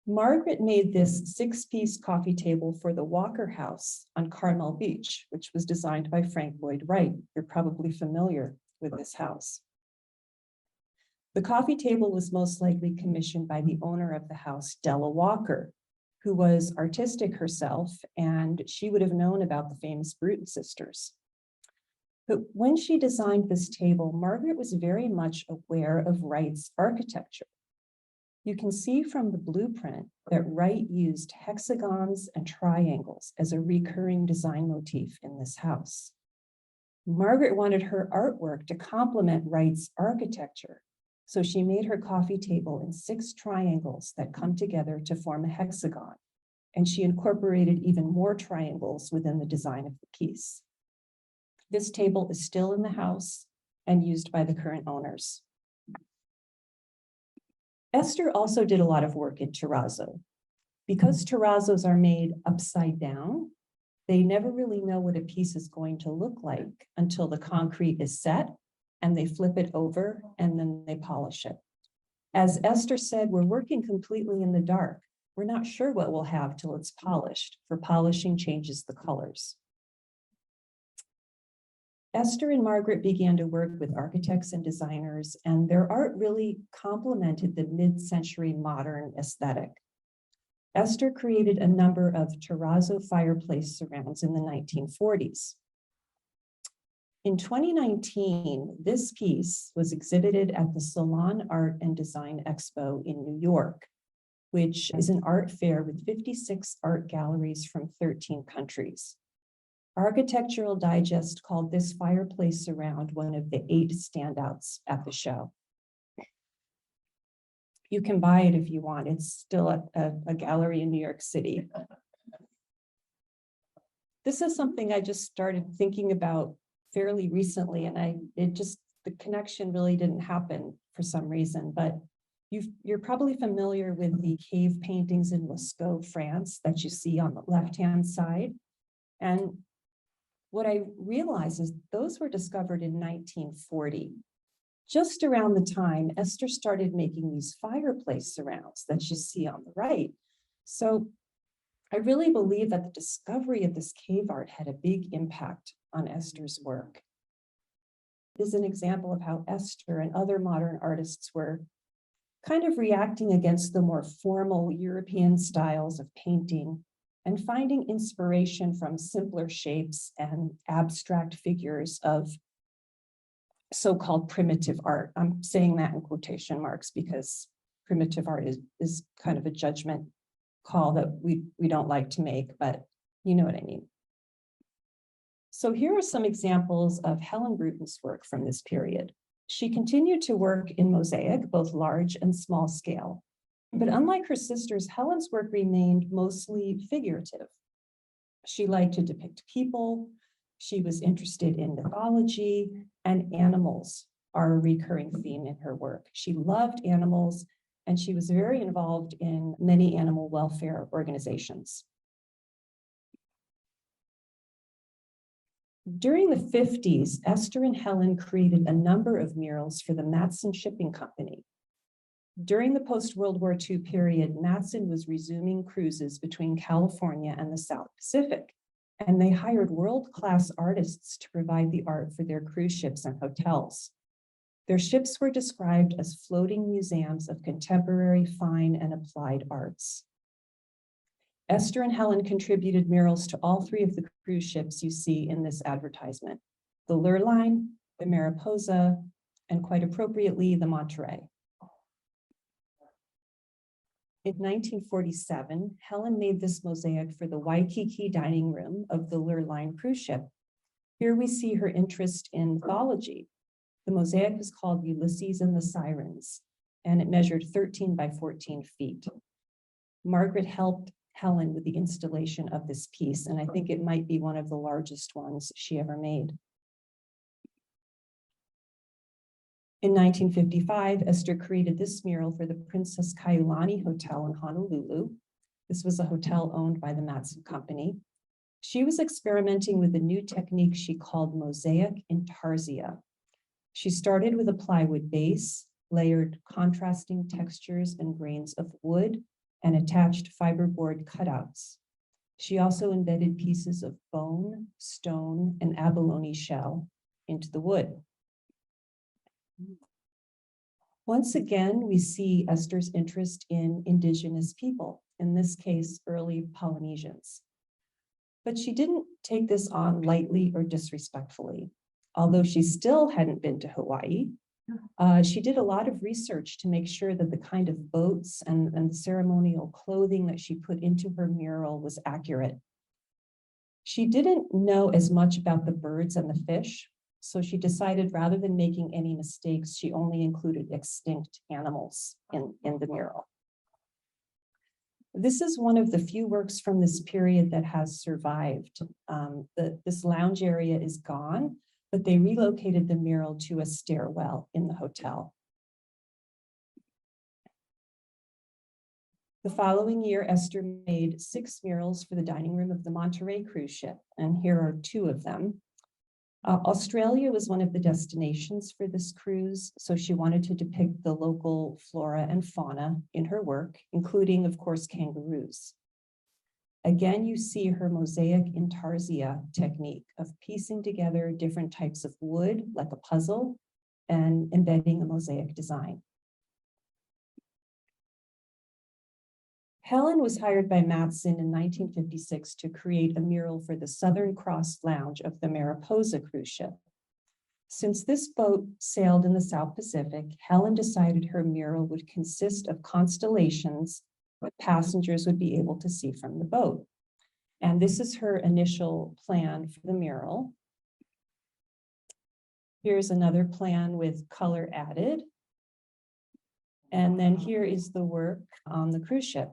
Margaret made this 6-piece coffee table for the Walker House on Carmel Beach, which was designed by Frank Lloyd Wright. You're probably familiar with this house. The coffee table was most likely commissioned by the owner of the house, Della Walker, who was artistic herself, and she would have known about the famous Bruton sisters. But when she designed this table, Margaret was very much aware of Wright's architecture. You can see from the blueprint that Wright used hexagons and triangles as a recurring design motif in this house. Margaret wanted her artwork to complement Wright's architecture, so she made her coffee table in 6 triangles that come together to form a hexagon, and she incorporated even more triangles within the design of the piece. This table is still in the house and used by the current owners. Esther also did a lot of work in terrazzo. Because terrazzos are made upside down, they never really know what a piece is going to look like until the concrete is set and they flip it over and then they polish it. As Esther said, we're working completely in the dark. We're not sure what we'll have till it's polished, for polishing changes the colors. Esther and Margaret began to work with architects and designers, and their art really complemented the mid-century modern aesthetic. Esther created a number of terrazzo fireplace surrounds in the 1940s. In 2019, this piece was exhibited at the Salon Art and Design Expo in New York, which is an art fair with 56 art galleries from 13 countries. Architectural Digest called this fireplace surround one of the 8 standouts at the show. You can buy it if you want. It's still at a gallery in New York City. This is something I just started thinking about fairly recently, and the connection really didn't happen for some reason, but you're probably familiar with the cave paintings in Lascaux, France, that you see on the left-hand side. And what I realized is those were discovered in 1940. Just around the time Esther started making these fireplace surrounds that you see on the right. So I really believe that the discovery of this cave art had a big impact on Esther's work. This is an example of how Esther and other modern artists were kind of reacting against the more formal European styles of painting and finding inspiration from simpler shapes and abstract figures of so-called primitive art. I'm saying that in quotation marks because primitive art is kind of a judgment call that we don't like to make, but you know what I mean. So here are some examples of Helen Bruton's work from this period. She continued to work in mosaic, both large and small scale. But unlike her sisters, Helen's work remained mostly figurative. She liked to depict people. She was interested in mythology, and animals are a recurring theme in her work. She loved animals, and she was very involved in many animal welfare organizations. During the 50s, Esther and Helen created a number of murals for the Matson Shipping Company. During the post-World War II period, Matson was resuming cruises between California and the South Pacific, and they hired world-class artists to provide the art for their cruise ships and hotels. Their ships were described as floating museums of contemporary fine and applied arts. Esther and Helen contributed murals to all 3 of the cruise ships you see in this advertisement: the Lurline, the Mariposa, and quite appropriately, the Monterey. In 1947, Helen made this mosaic for the Waikiki dining room of the Lurline cruise ship. Here we see her interest in mythology. The mosaic was called Ulysses and the Sirens, and it measured 13 by 14 feet. Margaret helped Helen with the installation of this piece, and I think it might be one of the largest ones she ever made. In 1955, Esther created this mural for the Princess Kailani Hotel in Honolulu. This was a hotel owned by the Matson Company. She was experimenting with a new technique she called mosaic intarsia. She started with a plywood base, layered contrasting textures and grains of wood, and attached fiberboard cutouts. She also embedded pieces of bone, stone, and abalone shell into the wood. Once again, we see Esther's interest in indigenous people, in this case, early Polynesians. But she didn't take this on lightly or disrespectfully. Although she still hadn't been to Hawaii, she did a lot of research to make sure that the kind of boats and ceremonial clothing that she put into her mural was accurate. She didn't know as much about the birds and the fish, so she decided rather than making any mistakes, she only included extinct animals in the mural. This is one of the few works from this period that has survived. This lounge area is gone, but they relocated the mural to a stairwell in the hotel. The following year, Esther made 6 murals for the dining room of the Monterey cruise ship, and here are 2 of them. Australia was one of the destinations for this cruise, so she wanted to depict the local flora and fauna in her work, including, of course, kangaroos. Again, you see her mosaic intarsia technique of piecing together different types of wood, like a puzzle, and embedding a mosaic design. Helen was hired by Matson in 1956 to create a mural for the Southern Cross Lounge of the Mariposa cruise ship. Since this boat sailed in the South Pacific, Helen decided her mural would consist of constellations that passengers would be able to see from the boat. And this is her initial plan for the mural. Here's another plan with color added. And then here is the work on the cruise ship.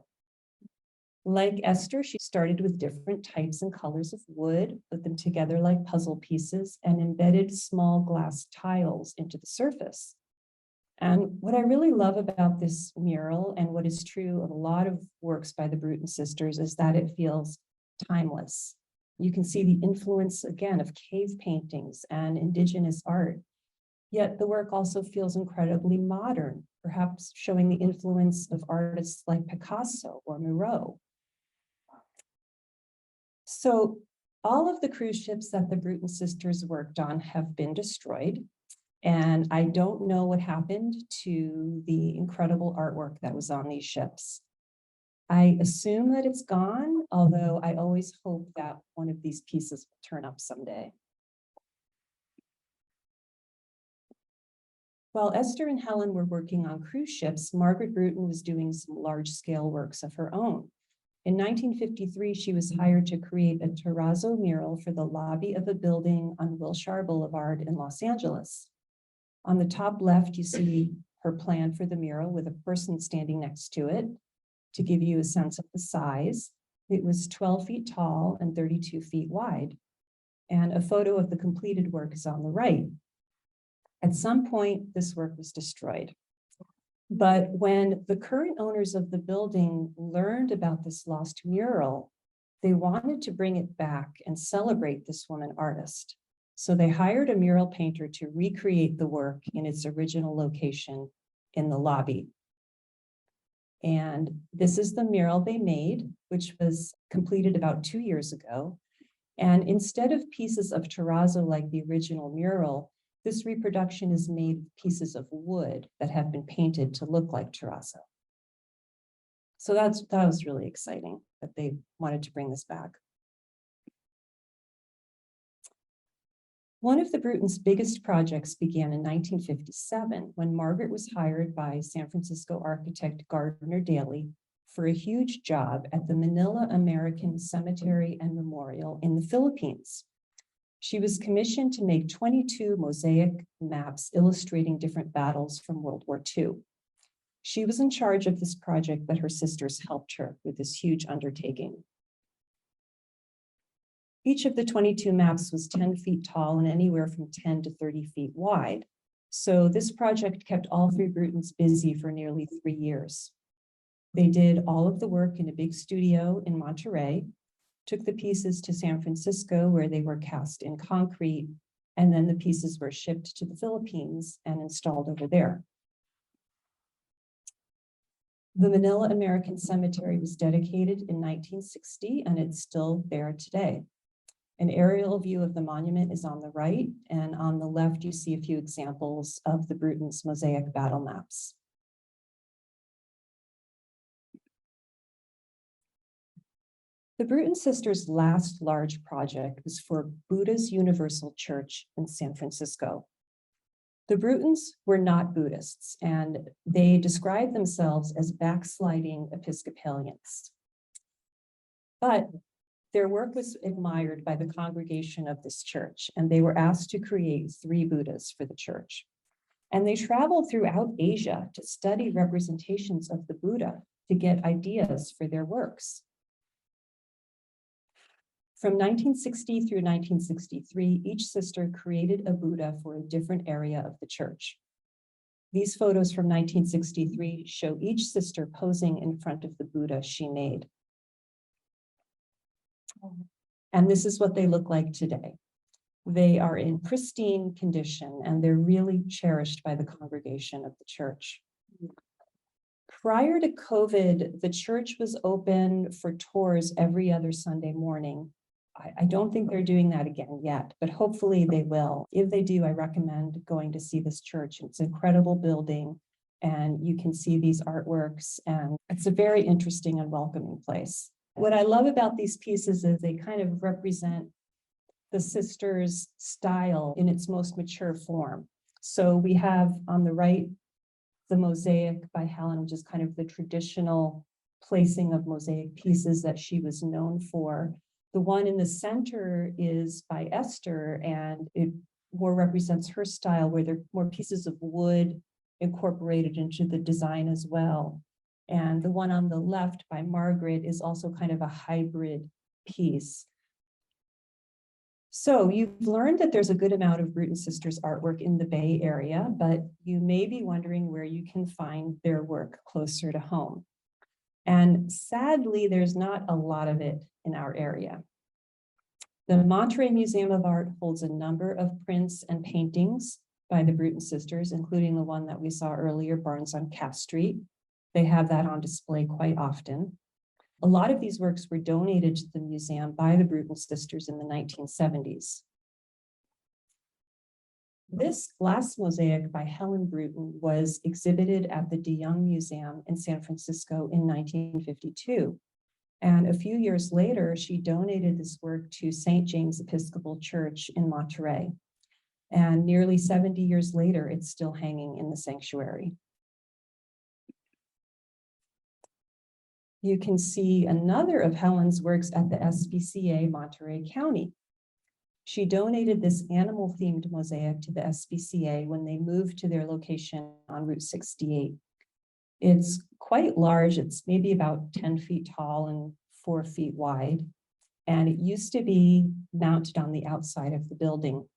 Like Esther, she started with different types and colors of wood, put them together like puzzle pieces, and embedded small glass tiles into the surface. And what I really love about this mural, and what is true of a lot of works by the Bruton sisters, is that it feels timeless. You can see the influence, again, of cave paintings and indigenous art. Yet the work also feels incredibly modern, perhaps showing the influence of artists like Picasso or Miro. So all of the cruise ships that the Bruton sisters worked on have been destroyed. And I don't know what happened to the incredible artwork that was on these ships. I assume that it's gone, although I always hope that one of these pieces will turn up someday. While Esther and Helen were working on cruise ships, Margaret Bruton was doing some large-scale works of her own. In 1953, she was hired to create a terrazzo mural for the lobby of a building on Wilshire Boulevard in Los Angeles. On the top left, you see her plan for the mural with a person standing next to it to give you a sense of the size. It was 12 feet tall and 32 feet wide. And a photo of the completed work is on the right. At some point, this work was destroyed. But when the current owners of the building learned about this lost mural, they wanted to bring it back and celebrate this woman artist. So they hired a mural painter to recreate the work in its original location in the lobby. And this is the mural they made, which was completed about 2 years ago. And instead of pieces of terrazzo like the original mural, this reproduction is made of pieces of wood that have been painted to look like terrazzo. So that was really exciting that they wanted to bring this back. One of the Brutons' biggest projects began in 1957 when Margaret was hired by San Francisco architect Gardner Daly for a huge job at the Manila American Cemetery and Memorial in the Philippines. She was commissioned to make 22 mosaic maps illustrating different battles from World War II. She was in charge of this project, but her sisters helped her with this huge undertaking. Each of the 22 maps was 10 feet tall and anywhere from 10 to 30 feet wide. So this project kept all three Brutons busy for nearly 3 years. They did all of the work in a big studio in Monterey, took the pieces to San Francisco where they were cast in concrete, and then the pieces were shipped to the Philippines and installed over there. The Manila American Cemetery was dedicated in 1960, and it's still there today. An aerial view of the monument is on the right, and on the left, you see a few examples of the Bruton's mosaic battle maps. The Bruton sisters' last large project was for Buddha's Universal Church in San Francisco. The Brutons were not Buddhists, and they described themselves as backsliding Episcopalians. But their work was admired by the congregation of this church, and they were asked to create 3 Buddhas for the church. And they traveled throughout Asia to study representations of the Buddha to get ideas for their works. From 1960 through 1963, each sister created a Buddha for a different area of the church. These photos from 1963 show each sister posing in front of the Buddha she made. And this is what they look like today. They are in pristine condition, and they're really cherished by the congregation of the church. Prior to COVID, the church was open for tours every other Sunday morning. I don't think they're doing that again yet, but hopefully they will. If they do, I recommend going to see this church. It's an incredible building, and you can see these artworks, and it's a very interesting and welcoming place. What I love about these pieces is they kind of represent the sisters' style in its most mature form. So we have on the right, the mosaic by Helen, which is kind of the traditional placing of mosaic pieces that she was known for. The one in the center is by Esther, and it more represents her style, where there are more pieces of wood incorporated into the design as well. And the one on the left by Margaret is also kind of a hybrid piece. So you've learned that there's a good amount of Bruton sisters artwork in the Bay Area, but you may be wondering where you can find their work closer to home. And sadly, there's not a lot of it in our area. The Monterey Museum of Art holds a number of prints and paintings by the Bruton sisters, including the one that we saw earlier, Barns on Cass Street. They have that on display quite often. A lot of these works were donated to the museum by the Bruton sisters in the 1970s. This glass mosaic by Helen Bruton was exhibited at the De Young Museum in San Francisco in 1952. And a few years later, she donated this work to St. James Episcopal Church in Monterey. And nearly 70 years later, it's still hanging in the sanctuary. You can see another of Helen's works at the SPCA Monterey County. She donated this animal-themed mosaic to the SPCA when they moved to their location on Route 68. It's quite large. It's maybe about 10 feet tall and 4 feet wide. And it used to be mounted on the outside of the building.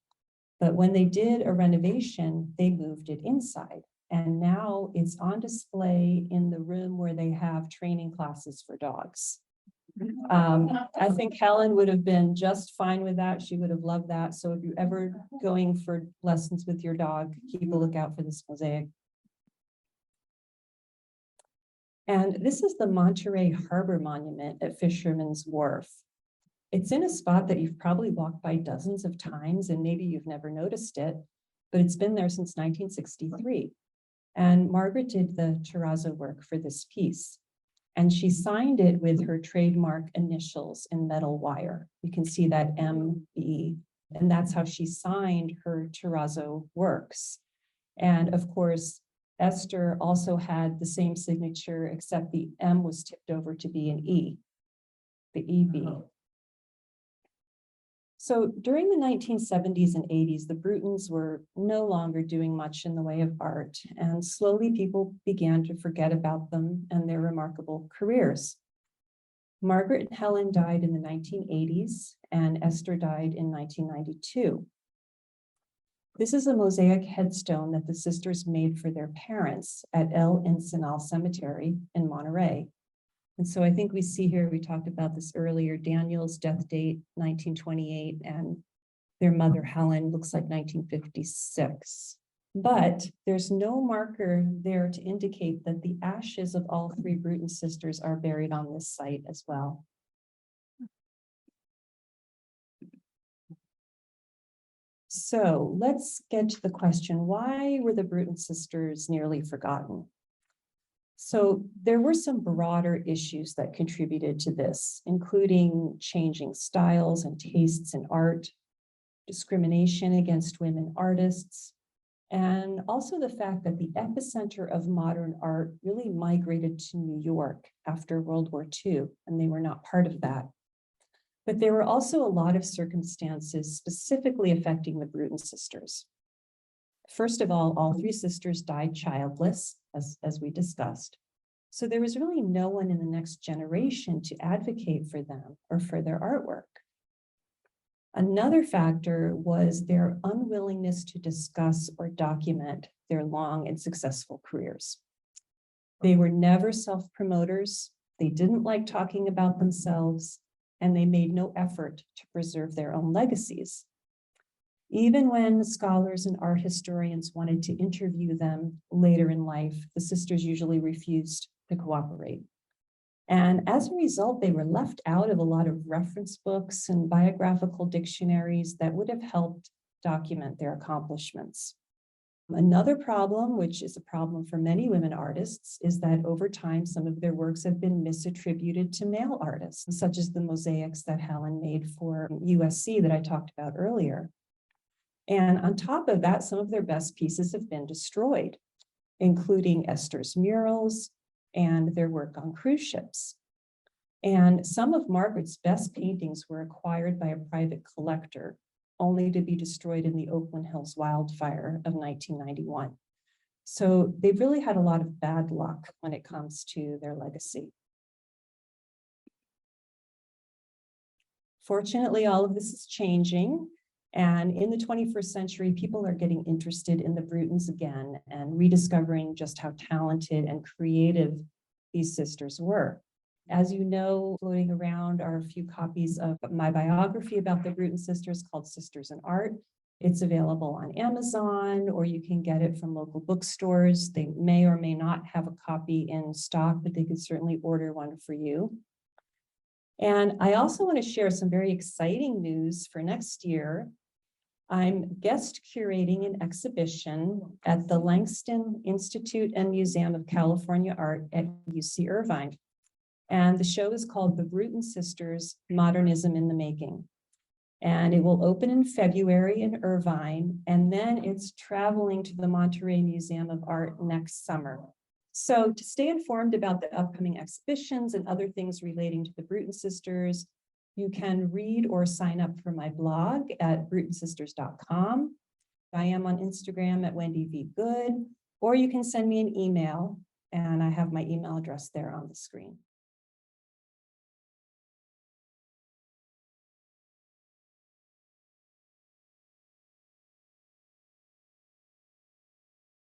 But when they did a renovation, they moved it inside. And now it's on display in the room where they have training classes for dogs. I think Helen would have been just fine with that. She would have loved that. So if you're ever going for lessons with your dog, keep a lookout for this mosaic. And this is the Monterey Harbor Monument at Fisherman's Wharf. It's in a spot that you've probably walked by dozens of times, and maybe you've never noticed it, but it's been there since 1963. And Margaret did the terrazzo work for this piece. And she signed it with her trademark initials in metal wire. You can see that MB, and that's how she signed her terrazzo works. And of course, Esther also had the same signature, except the M was tipped over to be an E, the EB. So during the 1970s and 80s, the Brutons were no longer doing much in the way of art, and slowly people began to forget about them and their remarkable careers. Margaret and Helen died in the 1980s, and Esther died in 1992. This is a mosaic headstone that the sisters made for their parents at El Encinal Cemetery in Monterey. And so I think we see here, we talked about this earlier, Daniel's death date, 1928, and their mother, Helen, looks like 1956. But there's no marker there to indicate that the ashes of all three Bruton sisters are buried on this site as well. So let's get to the question, why were the Bruton sisters nearly forgotten? So there were some broader issues that contributed to this, including changing styles and tastes in art, discrimination against women artists, and also the fact that the epicenter of modern art really migrated to New York after World War II, and they were not part of that. But there were also a lot of circumstances specifically affecting the Bruton sisters. First of all three sisters died childless, as we discussed. So there was really no one in the next generation to advocate for them or for their artwork. Another factor was their unwillingness to discuss or document their long and successful careers. They were never self-promoters, they didn't like talking about themselves, and they made no effort to preserve their own legacies. Even when scholars and art historians wanted to interview them later in life, the sisters usually refused to cooperate. And as a result, they were left out of a lot of reference books and biographical dictionaries that would have helped document their accomplishments. Another problem, which is a problem for many women artists, is that over time, some of their works have been misattributed to male artists, such as the mosaics that Helen made for USC that I talked about earlier. And on top of that, some of their best pieces have been destroyed, including Esther's murals and their work on cruise ships. And some of Margaret's best paintings were acquired by a private collector, only to be destroyed in the Oakland Hills wildfire of 1991. So they've really had a lot of bad luck when it comes to their legacy. Fortunately, all of this is changing. And in the 21st century, people are getting interested in the Brutons again and rediscovering just how talented and creative these sisters were. As you know, floating around are a few copies of my biography about the Bruton sisters called Sisters in Art. It's available on Amazon, or you can get it from local bookstores. They may or may not have a copy in stock, but they could certainly order one for you. And I also want to share some very exciting news for next year. I'm guest curating an exhibition at the Langston Institute and Museum of California Art at UC Irvine. And the show is called The Bruton Sisters, Modernism in the Making. And it will open in February in Irvine, and then it's traveling to the Monterey Museum of Art next summer. So to stay informed about the upcoming exhibitions and other things relating to the Bruton sisters, you can read or sign up for my blog at brutonsisters.com. I am on Instagram at Wendy V. Good, or you can send me an email, and I have my email address there on the screen.